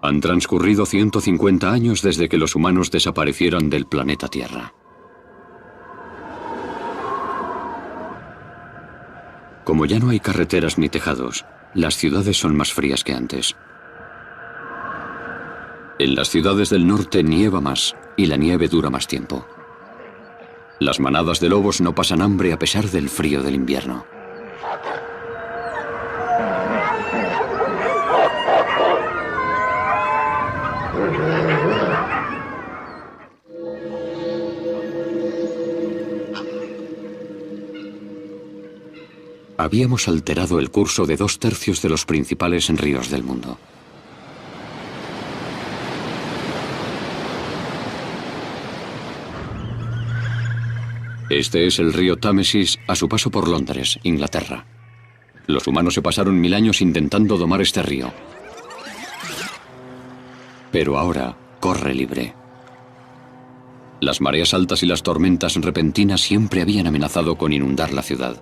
Han transcurrido 150 años desde que los humanos desaparecieron del planeta Tierra. Como ya no hay carreteras ni tejados, las ciudades son más frías que antes. En las ciudades del norte nieva más y la nieve dura más tiempo. Las manadas de lobos no pasan hambre a pesar del frío del invierno. Habíamos alterado el curso de 2/3 de los principales ríos del mundo. Este es el río Támesis a su paso por Londres, Inglaterra. Los humanos se pasaron 1000 años intentando domar este río. Pero ahora corre libre. Las mareas altas y las tormentas repentinas siempre habían amenazado con inundar la ciudad.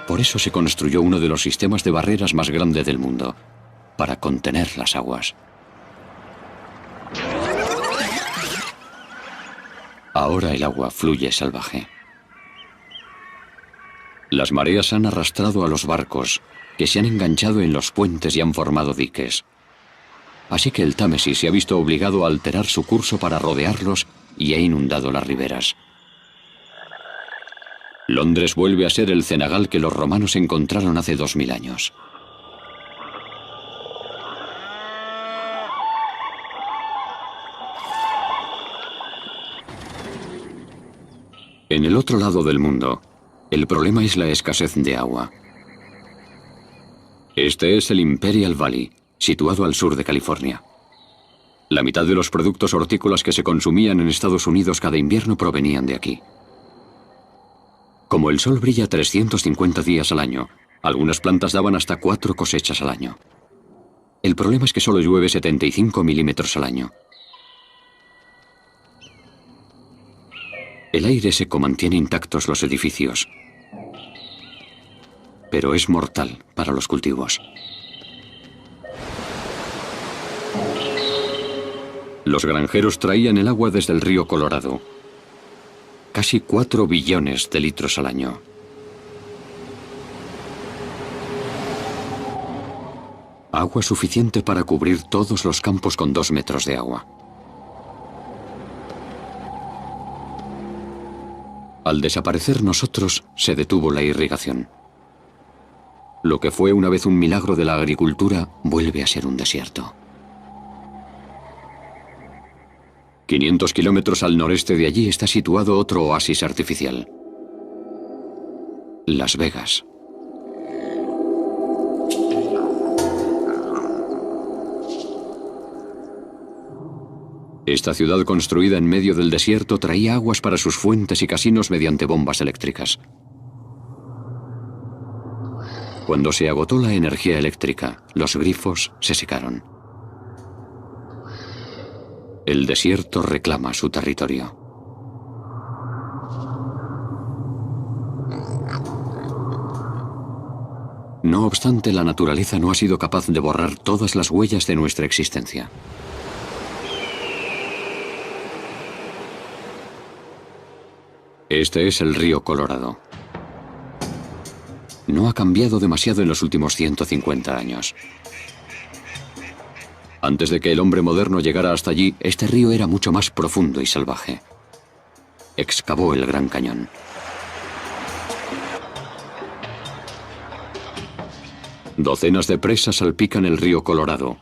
Por eso se construyó uno de los sistemas de barreras más grande del mundo, para contener las aguas. Ahora el agua fluye salvaje. Las mareas han arrastrado a los barcos, que se han enganchado en los puentes y han formado diques. Así que el Támesis se ha visto obligado a alterar su curso para rodearlos y ha inundado las riberas. Londres vuelve a ser el cenagal que los romanos encontraron hace 2000 años. En el otro lado del mundo, el problema es la escasez de agua. Este es el Imperial Valley, situado al sur de California. La mitad de los productos hortícolas que se consumían en Estados Unidos cada invierno provenían de aquí. Como el sol brilla 350 días al año, algunas plantas daban hasta 4 cosechas al año. El problema es que solo llueve 75 milímetros al año. El aire seco mantiene intactos los edificios, pero es mortal para los cultivos. Los granjeros traían el agua desde el río Colorado. Casi 4 billones de litros al año. Agua suficiente para cubrir todos los campos con 2 metros de agua. Al desaparecer nosotros, se detuvo la irrigación. Lo que fue una vez un milagro de la agricultura, vuelve a ser un desierto. 500 kilómetros al noreste de allí está situado otro oasis artificial. Las Vegas. Esta ciudad construida en medio del desierto traía aguas para sus fuentes y casinos mediante bombas eléctricas. Cuando se agotó la energía eléctrica, los grifos se secaron. El desierto reclama su territorio. No obstante, la naturaleza no ha sido capaz de borrar todas las huellas de nuestra existencia. Este es el río Colorado. No ha cambiado demasiado en los últimos 150 años. Antes de que el hombre moderno llegara hasta allí, este río era mucho más profundo y salvaje. Excavó el Gran Cañón. Docenas de presas salpican el río Colorado.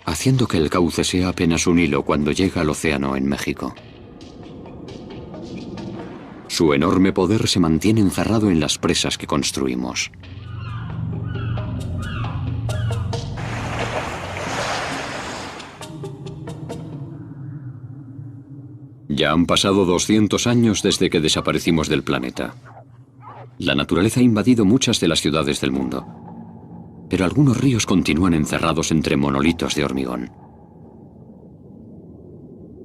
Haciendo que el cauce sea apenas un hilo cuando llega al océano en México. Su enorme poder se mantiene encerrado en las presas que construimos. Ya han pasado 200 años desde que desaparecimos del planeta. La naturaleza ha invadido muchas de las ciudades del mundo, pero algunos ríos continúan encerrados entre monolitos de hormigón.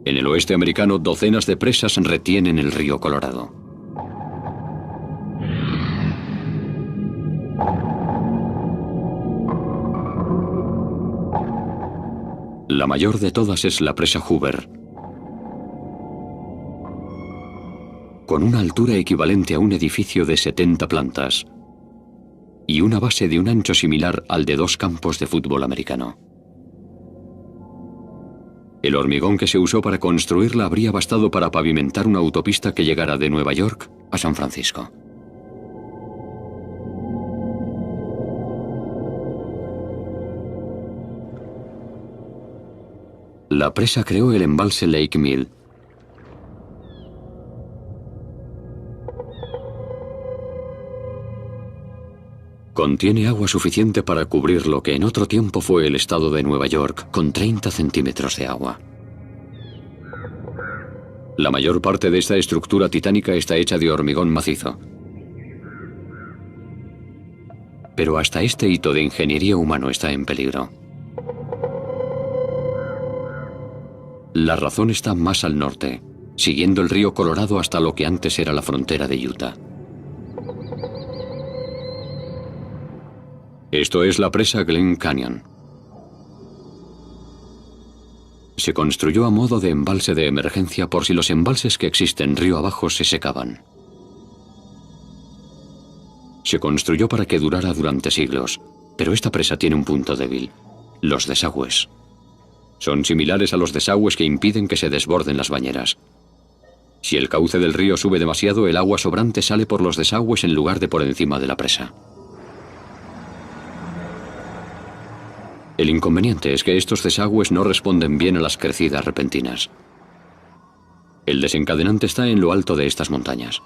En el oeste americano, docenas de presas retienen el río Colorado. La mayor de todas es la presa Hoover, con una altura equivalente a un edificio de 70 plantas y una base de un ancho similar al de 2 campos de fútbol americano. El hormigón que se usó para construirla habría bastado para pavimentar una autopista que llegara de Nueva York a San Francisco. La presa creó el embalse Lake Mill. Contiene agua suficiente para cubrir lo que en otro tiempo fue el estado de Nueva York, con 30 centímetros de agua. La mayor parte de esta estructura titánica está hecha de hormigón macizo. Pero hasta este hito de ingeniería humano está en peligro. La razón está más al norte, siguiendo el río Colorado hasta lo que antes era la frontera de Utah. Esto es la presa Glen Canyon. Se construyó a modo de embalse de emergencia por si los embalses que existen río abajo se secaban. Se construyó para que durara durante siglos, pero esta presa tiene un punto débil: los desagües. Son similares a los desagües que impiden que se desborden las bañeras. Si el cauce del río sube demasiado, el agua sobrante sale por los desagües en lugar de por encima de la presa. El inconveniente es que estos desagües no responden bien a las crecidas repentinas. El desencadenante está en lo alto de estas montañas.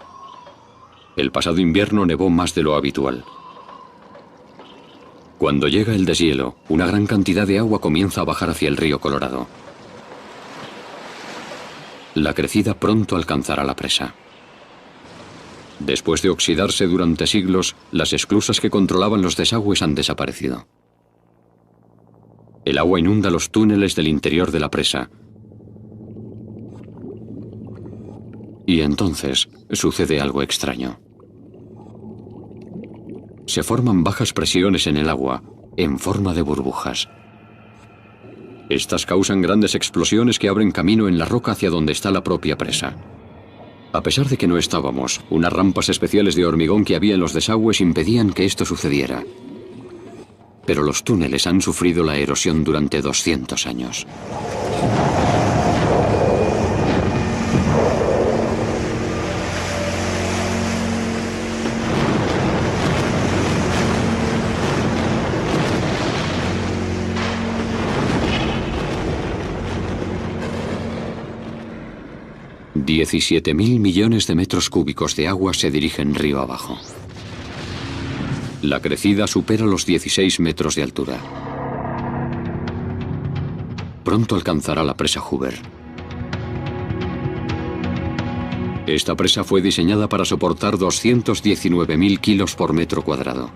El pasado invierno nevó más de lo habitual. Cuando llega el deshielo, una gran cantidad de agua comienza a bajar hacia el río Colorado. La crecida pronto alcanzará la presa. Después de oxidarse durante siglos, las esclusas que controlaban los desagües han desaparecido. El agua inunda los túneles del interior de la presa. Y entonces sucede algo extraño. Se forman bajas presiones en el agua, en forma de burbujas. Estas causan grandes explosiones que abren camino en la roca hacia donde está la propia presa. A pesar de que no estábamos, unas rampas especiales de hormigón que había en los desagües impedían que esto sucediera. Pero los túneles han sufrido la erosión durante 200 años. $17.000 millones de metros cúbicos de agua se dirigen río abajo. La crecida supera los 16 metros de altura. Pronto alcanzará la presa Hoover. Esta presa fue diseñada para soportar 219.000 kilos por metro cuadrado.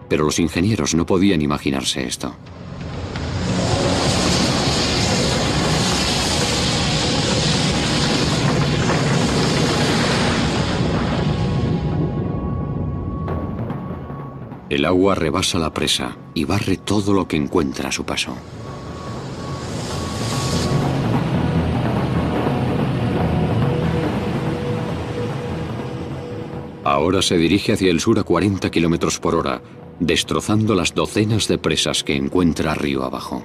Pero los ingenieros no podían imaginarse esto. El agua rebasa la presa y barre todo lo que encuentra a su paso. Ahora se dirige hacia el sur a 40 kilómetros por hora, destrozando las docenas de presas que encuentra río abajo.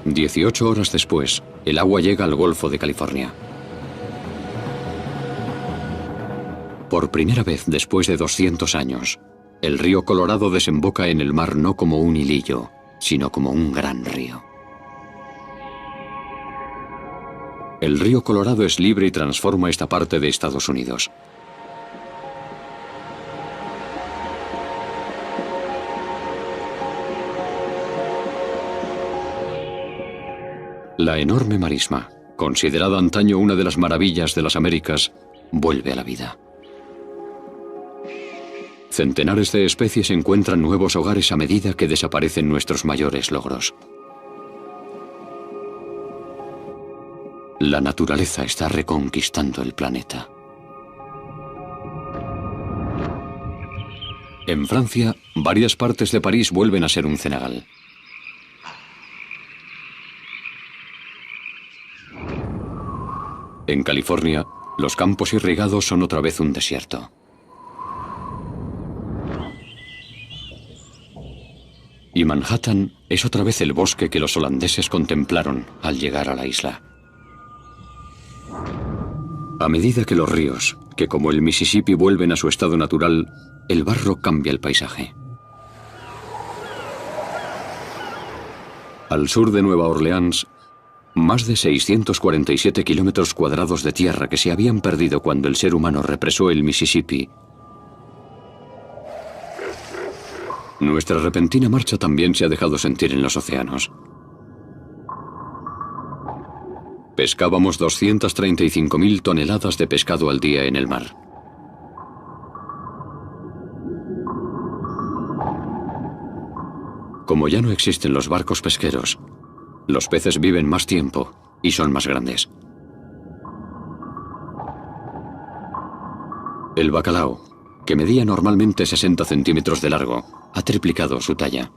Dieciocho horas después, el agua llega al Golfo de California. Por primera vez después de 200 años, el río Colorado desemboca en el mar no como un hilillo, sino como un gran río. El río Colorado es libre y transforma esta parte de Estados Unidos. La enorme marisma, considerada antaño una de las maravillas de las Américas, vuelve a la vida. Centenares de especies encuentran nuevos hogares a medida que desaparecen nuestros mayores logros. La naturaleza está reconquistando el planeta. En Francia, varias partes de París vuelven a ser un cenagal. En California, los campos irrigados son otra vez un desierto. Y Manhattan es otra vez el bosque que los holandeses contemplaron al llegar a la isla. A medida que los ríos, que como el Mississippi vuelven a su estado natural, el barro cambia el paisaje. Al sur de Nueva Orleans, más de 647 kilómetros cuadrados de tierra que se habían perdido cuando el ser humano represó el Mississippi. Nuestra repentina marcha también se ha dejado sentir en los océanos. Pescábamos 235.000 toneladas de pescado al día en el mar. Como ya no existen los barcos pesqueros, los peces viven más tiempo y son más grandes. El bacalao, que medía normalmente 60 centímetros de largo, ha triplicado su talla.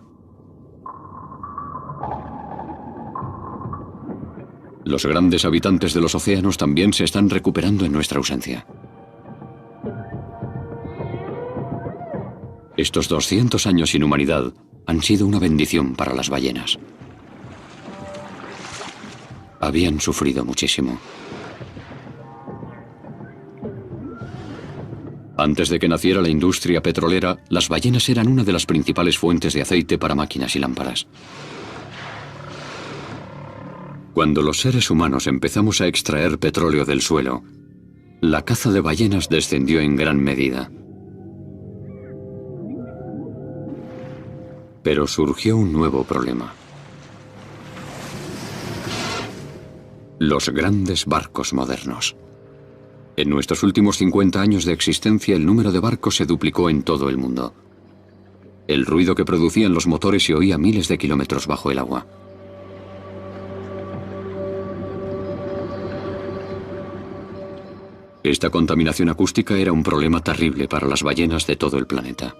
Los grandes habitantes de los océanos también se están recuperando en nuestra ausencia. Estos 200 años sin humanidad han sido una bendición para las ballenas. Habían sufrido muchísimo. Antes de que naciera la industria petrolera, las ballenas eran una de las principales fuentes de aceite para máquinas y lámparas. Cuando los seres humanos empezamos a extraer petróleo del suelo, la caza de ballenas descendió en gran medida. Pero surgió un nuevo problema. Los grandes barcos modernos. En nuestros últimos 50 años de existencia, el número de barcos se duplicó en todo el mundo. El ruido que producían los motores se oía miles de kilómetros bajo el agua. Esta contaminación acústica era un problema terrible para las ballenas de todo el planeta.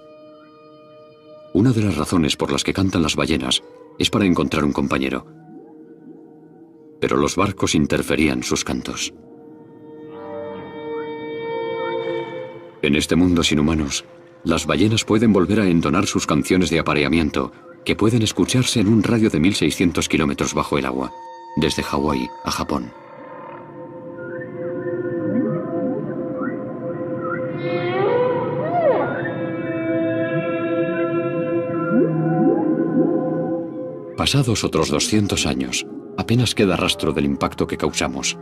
Una de las razones por las que cantan las ballenas es para encontrar un compañero. Pero los barcos interferían sus cantos. En este mundo sin humanos, las ballenas pueden volver a entonar sus canciones de apareamiento, que pueden escucharse en un radio de 1.600 kilómetros bajo el agua, desde Hawái a Japón. Pasados otros 200 años, apenas queda rastro del impacto que causamos.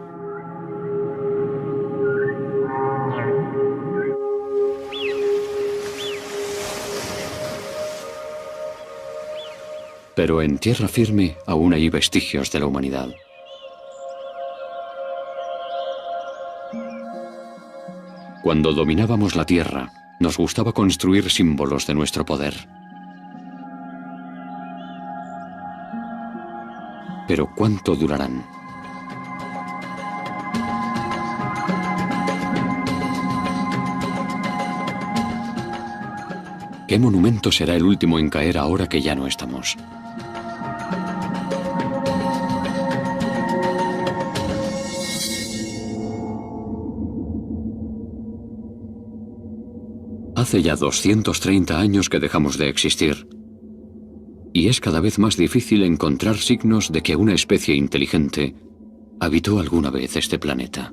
Pero en tierra firme aún hay vestigios de la humanidad. Cuando dominábamos la tierra, nos gustaba construir símbolos de nuestro poder. Pero ¿cuánto durarán? ¿Qué monumento será el último en caer ahora que ya no estamos? Hace ya 230 años que dejamos de existir, y es cada vez más difícil encontrar signos de que una especie inteligente habitó alguna vez este planeta.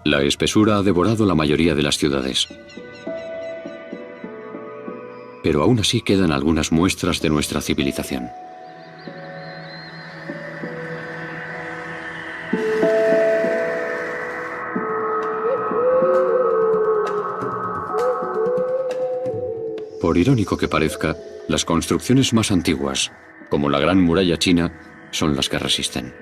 La espesura ha devorado la mayoría de las ciudades. Pero aún así quedan algunas muestras de nuestra civilización. Por irónico que parezca, las construcciones más antiguas, como la Gran Muralla China, son las que resisten.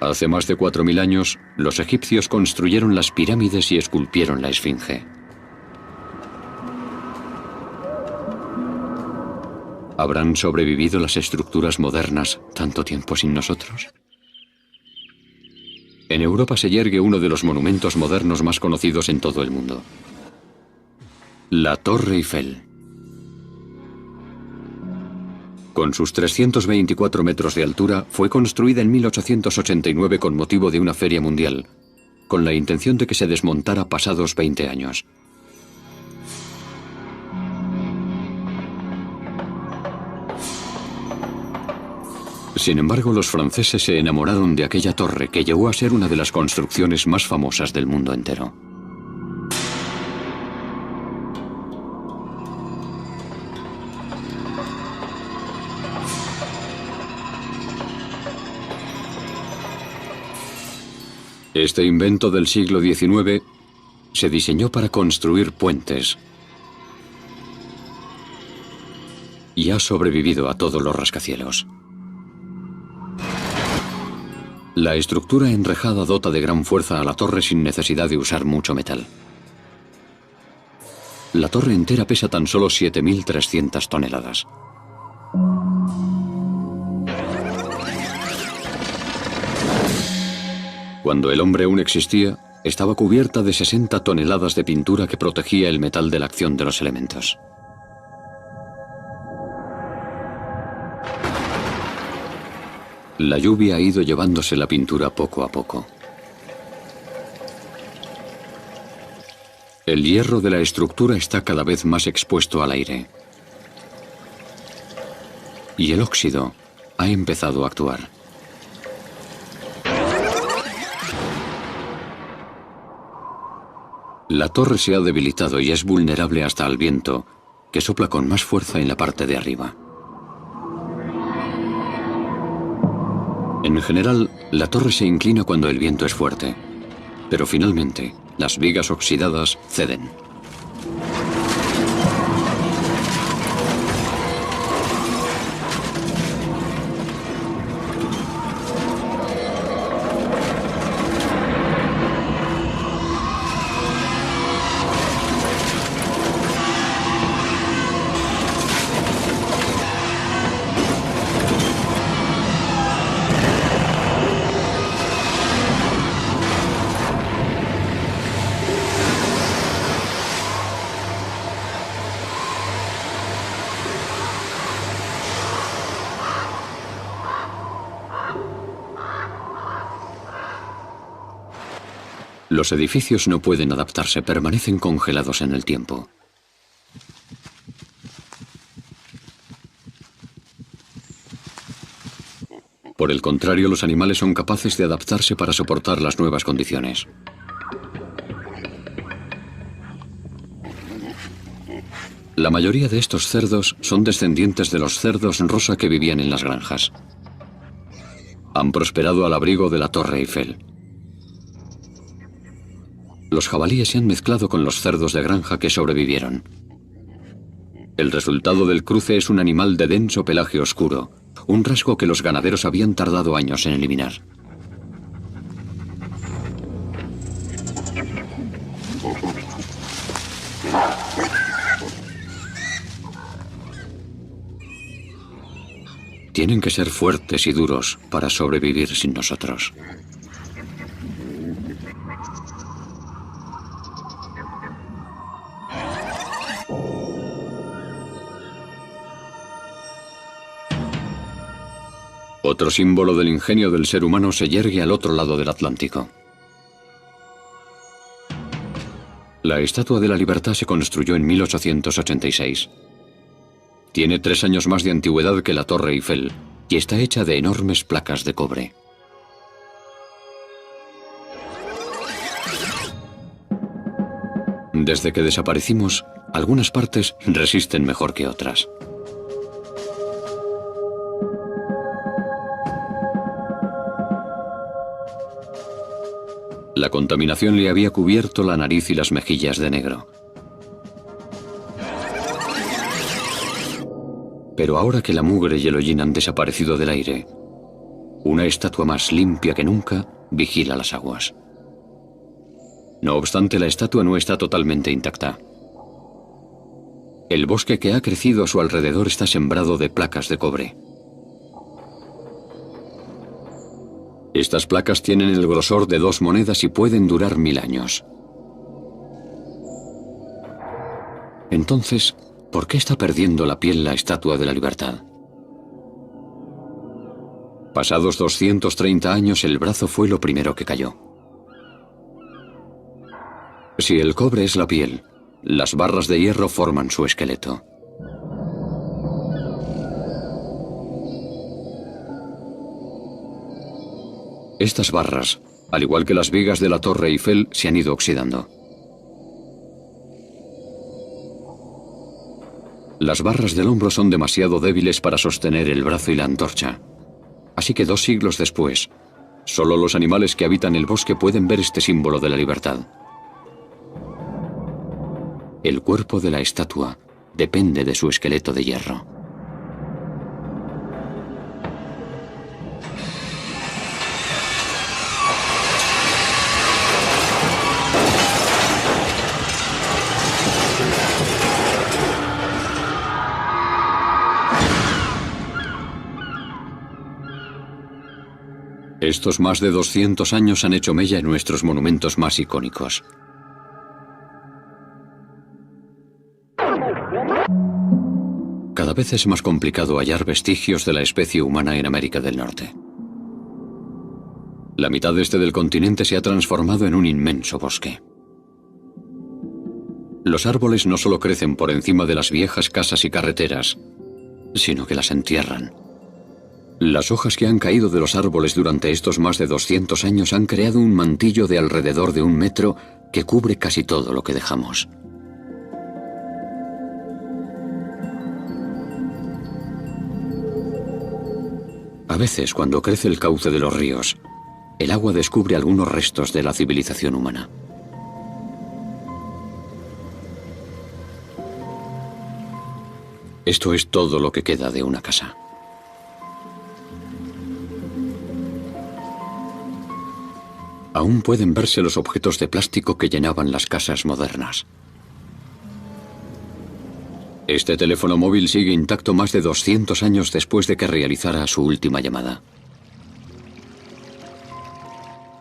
Hace más de 4000 años, los egipcios construyeron las pirámides y esculpieron la Esfinge. ¿Habrán sobrevivido las estructuras modernas tanto tiempo sin nosotros? En Europa se yergue uno de los monumentos modernos más conocidos en todo el mundo: la Torre Eiffel. Con sus 324 metros de altura, fue construida en 1889 con motivo de una feria mundial, con la intención de que se desmontara pasados 20 años. Sin embargo, los franceses se enamoraron de aquella torre que llegó a ser una de las construcciones más famosas del mundo entero. Este invento del siglo XIX se diseñó para construir puentes y ha sobrevivido a todos los rascacielos. La estructura enrejada dota de gran fuerza a la torre sin necesidad de usar mucho metal. La torre entera pesa tan solo 7.300 toneladas. Cuando el hombre aún existía, estaba cubierta de 60 toneladas de pintura que protegía el metal de la acción de los elementos. La lluvia ha ido llevándose la pintura poco a poco. El hierro de la estructura está cada vez más expuesto al aire. Y el óxido ha empezado a actuar. La torre se ha debilitado y es vulnerable hasta al viento, que sopla con más fuerza en la parte de arriba. En general, la torre se inclina cuando el viento es fuerte, pero finalmente, las vigas oxidadas ceden. Los edificios no pueden adaptarse, permanecen congelados en el tiempo. Por el contrario, los animales son capaces de adaptarse para soportar las nuevas condiciones. La mayoría de estos cerdos son descendientes de los cerdos rosa que vivían en las granjas. Han prosperado al abrigo de la Torre Eiffel. Los jabalíes se han mezclado con los cerdos de granja que sobrevivieron. El resultado del cruce es un animal de denso pelaje oscuro, un rasgo que los ganaderos habían tardado años en eliminar. Tienen que ser fuertes y duros para sobrevivir sin nosotros. Otro símbolo del ingenio del ser humano se yergue al otro lado del Atlántico. La Estatua de la Libertad se construyó en 1886. Tiene 3 años más de antigüedad que la Torre Eiffel y está hecha de enormes placas de cobre. Desde que desaparecimos, algunas partes resisten mejor que otras. La contaminación le había cubierto la nariz y las mejillas de negro. Pero ahora que la mugre y el hollín han desaparecido del aire, una estatua más limpia que nunca vigila las aguas. No obstante, la estatua no está totalmente intacta. El bosque que ha crecido a su alrededor está sembrado de placas de cobre. Estas placas tienen el grosor de 2 monedas y pueden durar 1000 años. Entonces, ¿por qué está perdiendo la piel la Estatua de la Libertad? Pasados 230 años, el brazo fue lo primero que cayó. Si el cobre es la piel, las barras de hierro forman su esqueleto. Estas barras, al igual que las vigas de la Torre Eiffel, se han ido oxidando. Las barras del hombro son demasiado débiles para sostener el brazo y la antorcha. Así que 2 siglos después, solo los animales que habitan el bosque pueden ver este símbolo de la libertad. El cuerpo de la estatua depende de su esqueleto de hierro. Estos más de 200 años han hecho mella en nuestros monumentos más icónicos. Cada vez es más complicado hallar vestigios de la especie humana en América del Norte. La mitad este del continente se ha transformado en un inmenso bosque. Los árboles no solo crecen por encima de las viejas casas y carreteras, sino que las entierran. Las hojas que han caído de los árboles durante estos más de 200 años han creado un mantillo de alrededor de 1 metro que cubre casi todo lo que dejamos. A veces, cuando crece el cauce de los ríos, el agua descubre algunos restos de la civilización humana. Esto es todo lo que queda de una casa. Aún pueden verse los objetos de plástico que llenaban las casas modernas. Este teléfono móvil sigue intacto más de 200 años después de que realizara su última llamada.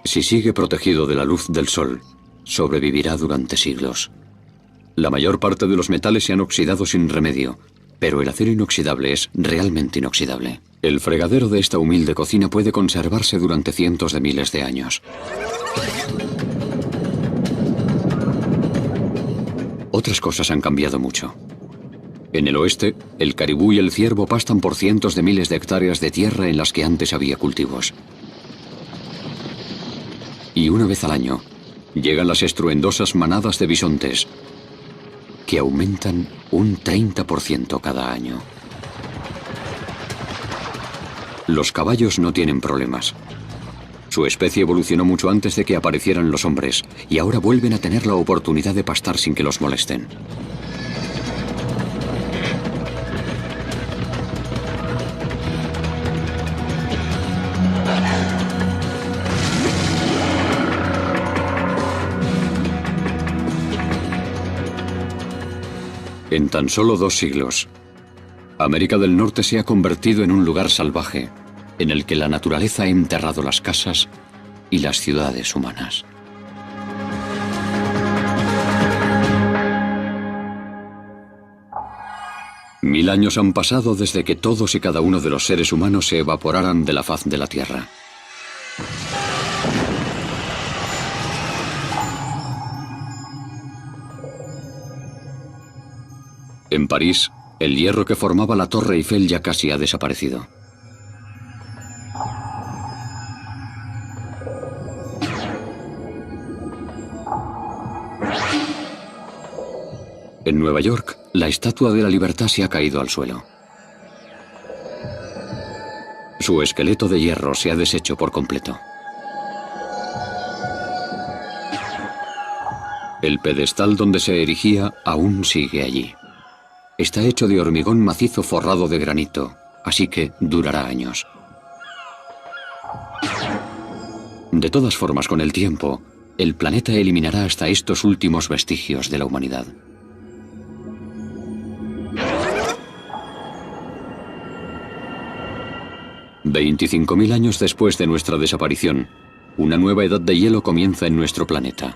Si sigue protegido de la luz del sol, sobrevivirá durante siglos. La mayor parte de los metales se han oxidado sin remedio, pero el acero inoxidable es realmente inoxidable. El fregadero de esta humilde cocina puede conservarse durante cientos de miles de años. Otras cosas han cambiado mucho. En el oeste, el caribú y el ciervo pastan por cientos de miles de hectáreas de tierra en las que antes había cultivos. Y una vez al año, llegan las estruendosas manadas de bisontes, que aumentan un 30% cada año. Los caballos no tienen problemas. Su especie evolucionó mucho antes de que aparecieran los hombres, y ahora vuelven a tener la oportunidad de pastar sin que los molesten. En tan solo 2 siglos, América del Norte se ha convertido en un lugar salvaje, en el que la naturaleza ha enterrado las casas y las ciudades humanas. Mil años han pasado desde que todos y cada uno de los seres humanos se evaporaran de la faz de la Tierra. En París, el hierro que formaba la Torre Eiffel ya casi ha desaparecido. En Nueva York, la Estatua de la Libertad se ha caído al suelo. Su esqueleto de hierro se ha deshecho por completo. El pedestal donde se erigía aún sigue allí. Está hecho de hormigón macizo forrado de granito, así que durará años. De todas formas, con el tiempo, el planeta eliminará hasta estos últimos vestigios de la humanidad. $25.000 años después de nuestra desaparición, una nueva edad de hielo comienza en nuestro planeta.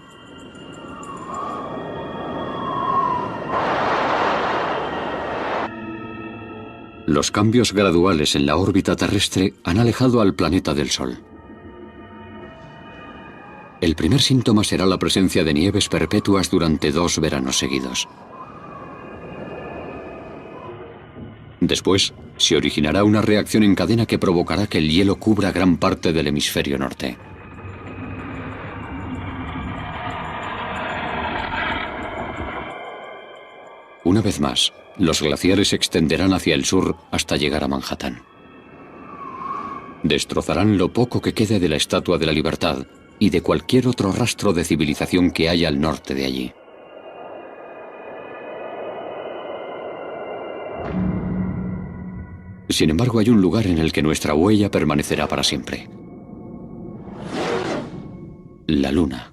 Los cambios graduales en la órbita terrestre han alejado al planeta del Sol. El primer síntoma será la presencia de nieves perpetuas durante 2 veranos seguidos. Después, se originará una reacción en cadena que provocará que el hielo cubra gran parte del hemisferio norte. Una vez más, los glaciares se extenderán hacia el sur hasta llegar a Manhattan. Destrozarán lo poco que quede de la Estatua de la Libertad y de cualquier otro rastro de civilización que haya al norte de allí. Sin embargo, hay un lugar en el que nuestra huella permanecerá para siempre. La Luna.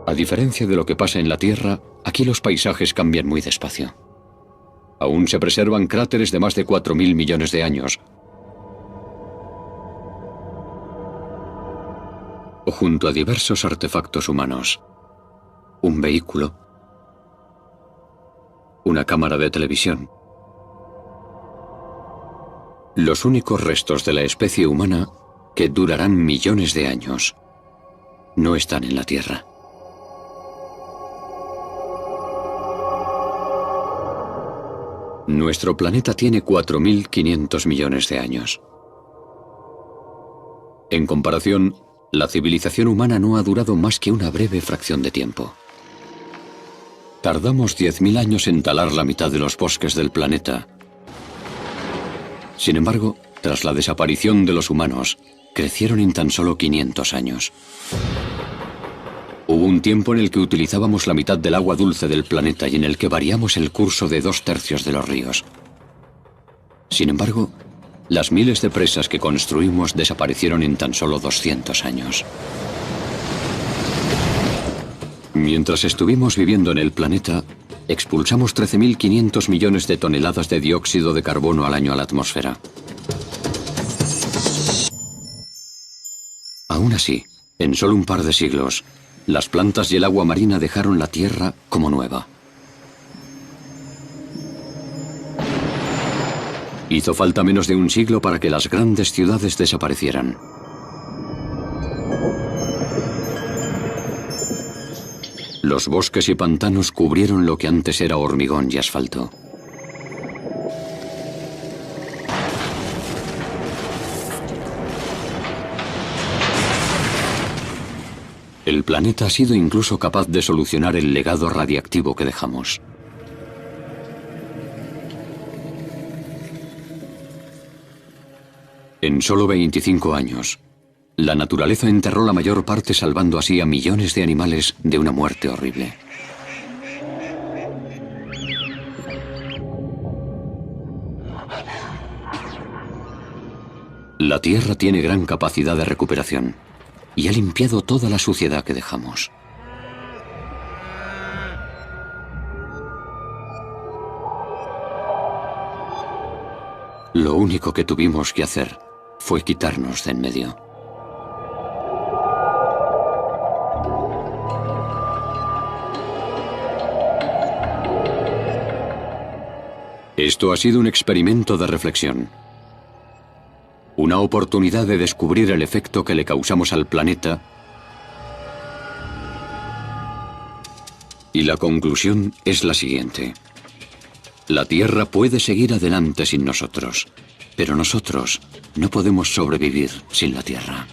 A diferencia de lo que pasa en la Tierra, aquí los paisajes cambian muy despacio. Aún se preservan cráteres de más de 4.000 millones de años, junto a diversos artefactos humanos. Un vehículo, una cámara de televisión. Los únicos restos de la especie humana, que durarán millones de años, no están en la Tierra. Nuestro planeta tiene 4.500 millones de años. En comparación, la civilización humana no ha durado más que una breve fracción de tiempo. Tardamos 10.000 años en talar la mitad de los bosques del planeta. Sin embargo, tras la desaparición de los humanos, crecieron en tan solo 500 años. Hubo un tiempo en el que utilizábamos la mitad del agua dulce del planeta y en el que variamos el curso de 2/3 de los ríos. Sin embargo, las miles de presas que construimos desaparecieron en tan solo 200 años. Mientras estuvimos viviendo en el planeta, expulsamos 13.500 millones de toneladas de dióxido de carbono al año a la atmósfera. Aún así, en solo un par de siglos, las plantas y el agua marina dejaron la Tierra como nueva. Hizo falta menos de un siglo para que las grandes ciudades desaparecieran. Los bosques y pantanos cubrieron lo que antes era hormigón y asfalto. El planeta ha sido incluso capaz de solucionar el legado radiactivo que dejamos. En solo 25 años, la naturaleza enterró la mayor parte, salvando así a millones de animales de una muerte horrible. La Tierra tiene gran capacidad de recuperación y ha limpiado toda la suciedad que dejamos. Lo único que tuvimos que hacer fue quitarnos de en medio. Esto ha sido un experimento de reflexión. Una oportunidad de descubrir el efecto que le causamos al planeta. Y la conclusión es la siguiente. La Tierra puede seguir adelante sin nosotros, pero nosotros no podemos sobrevivir sin la Tierra.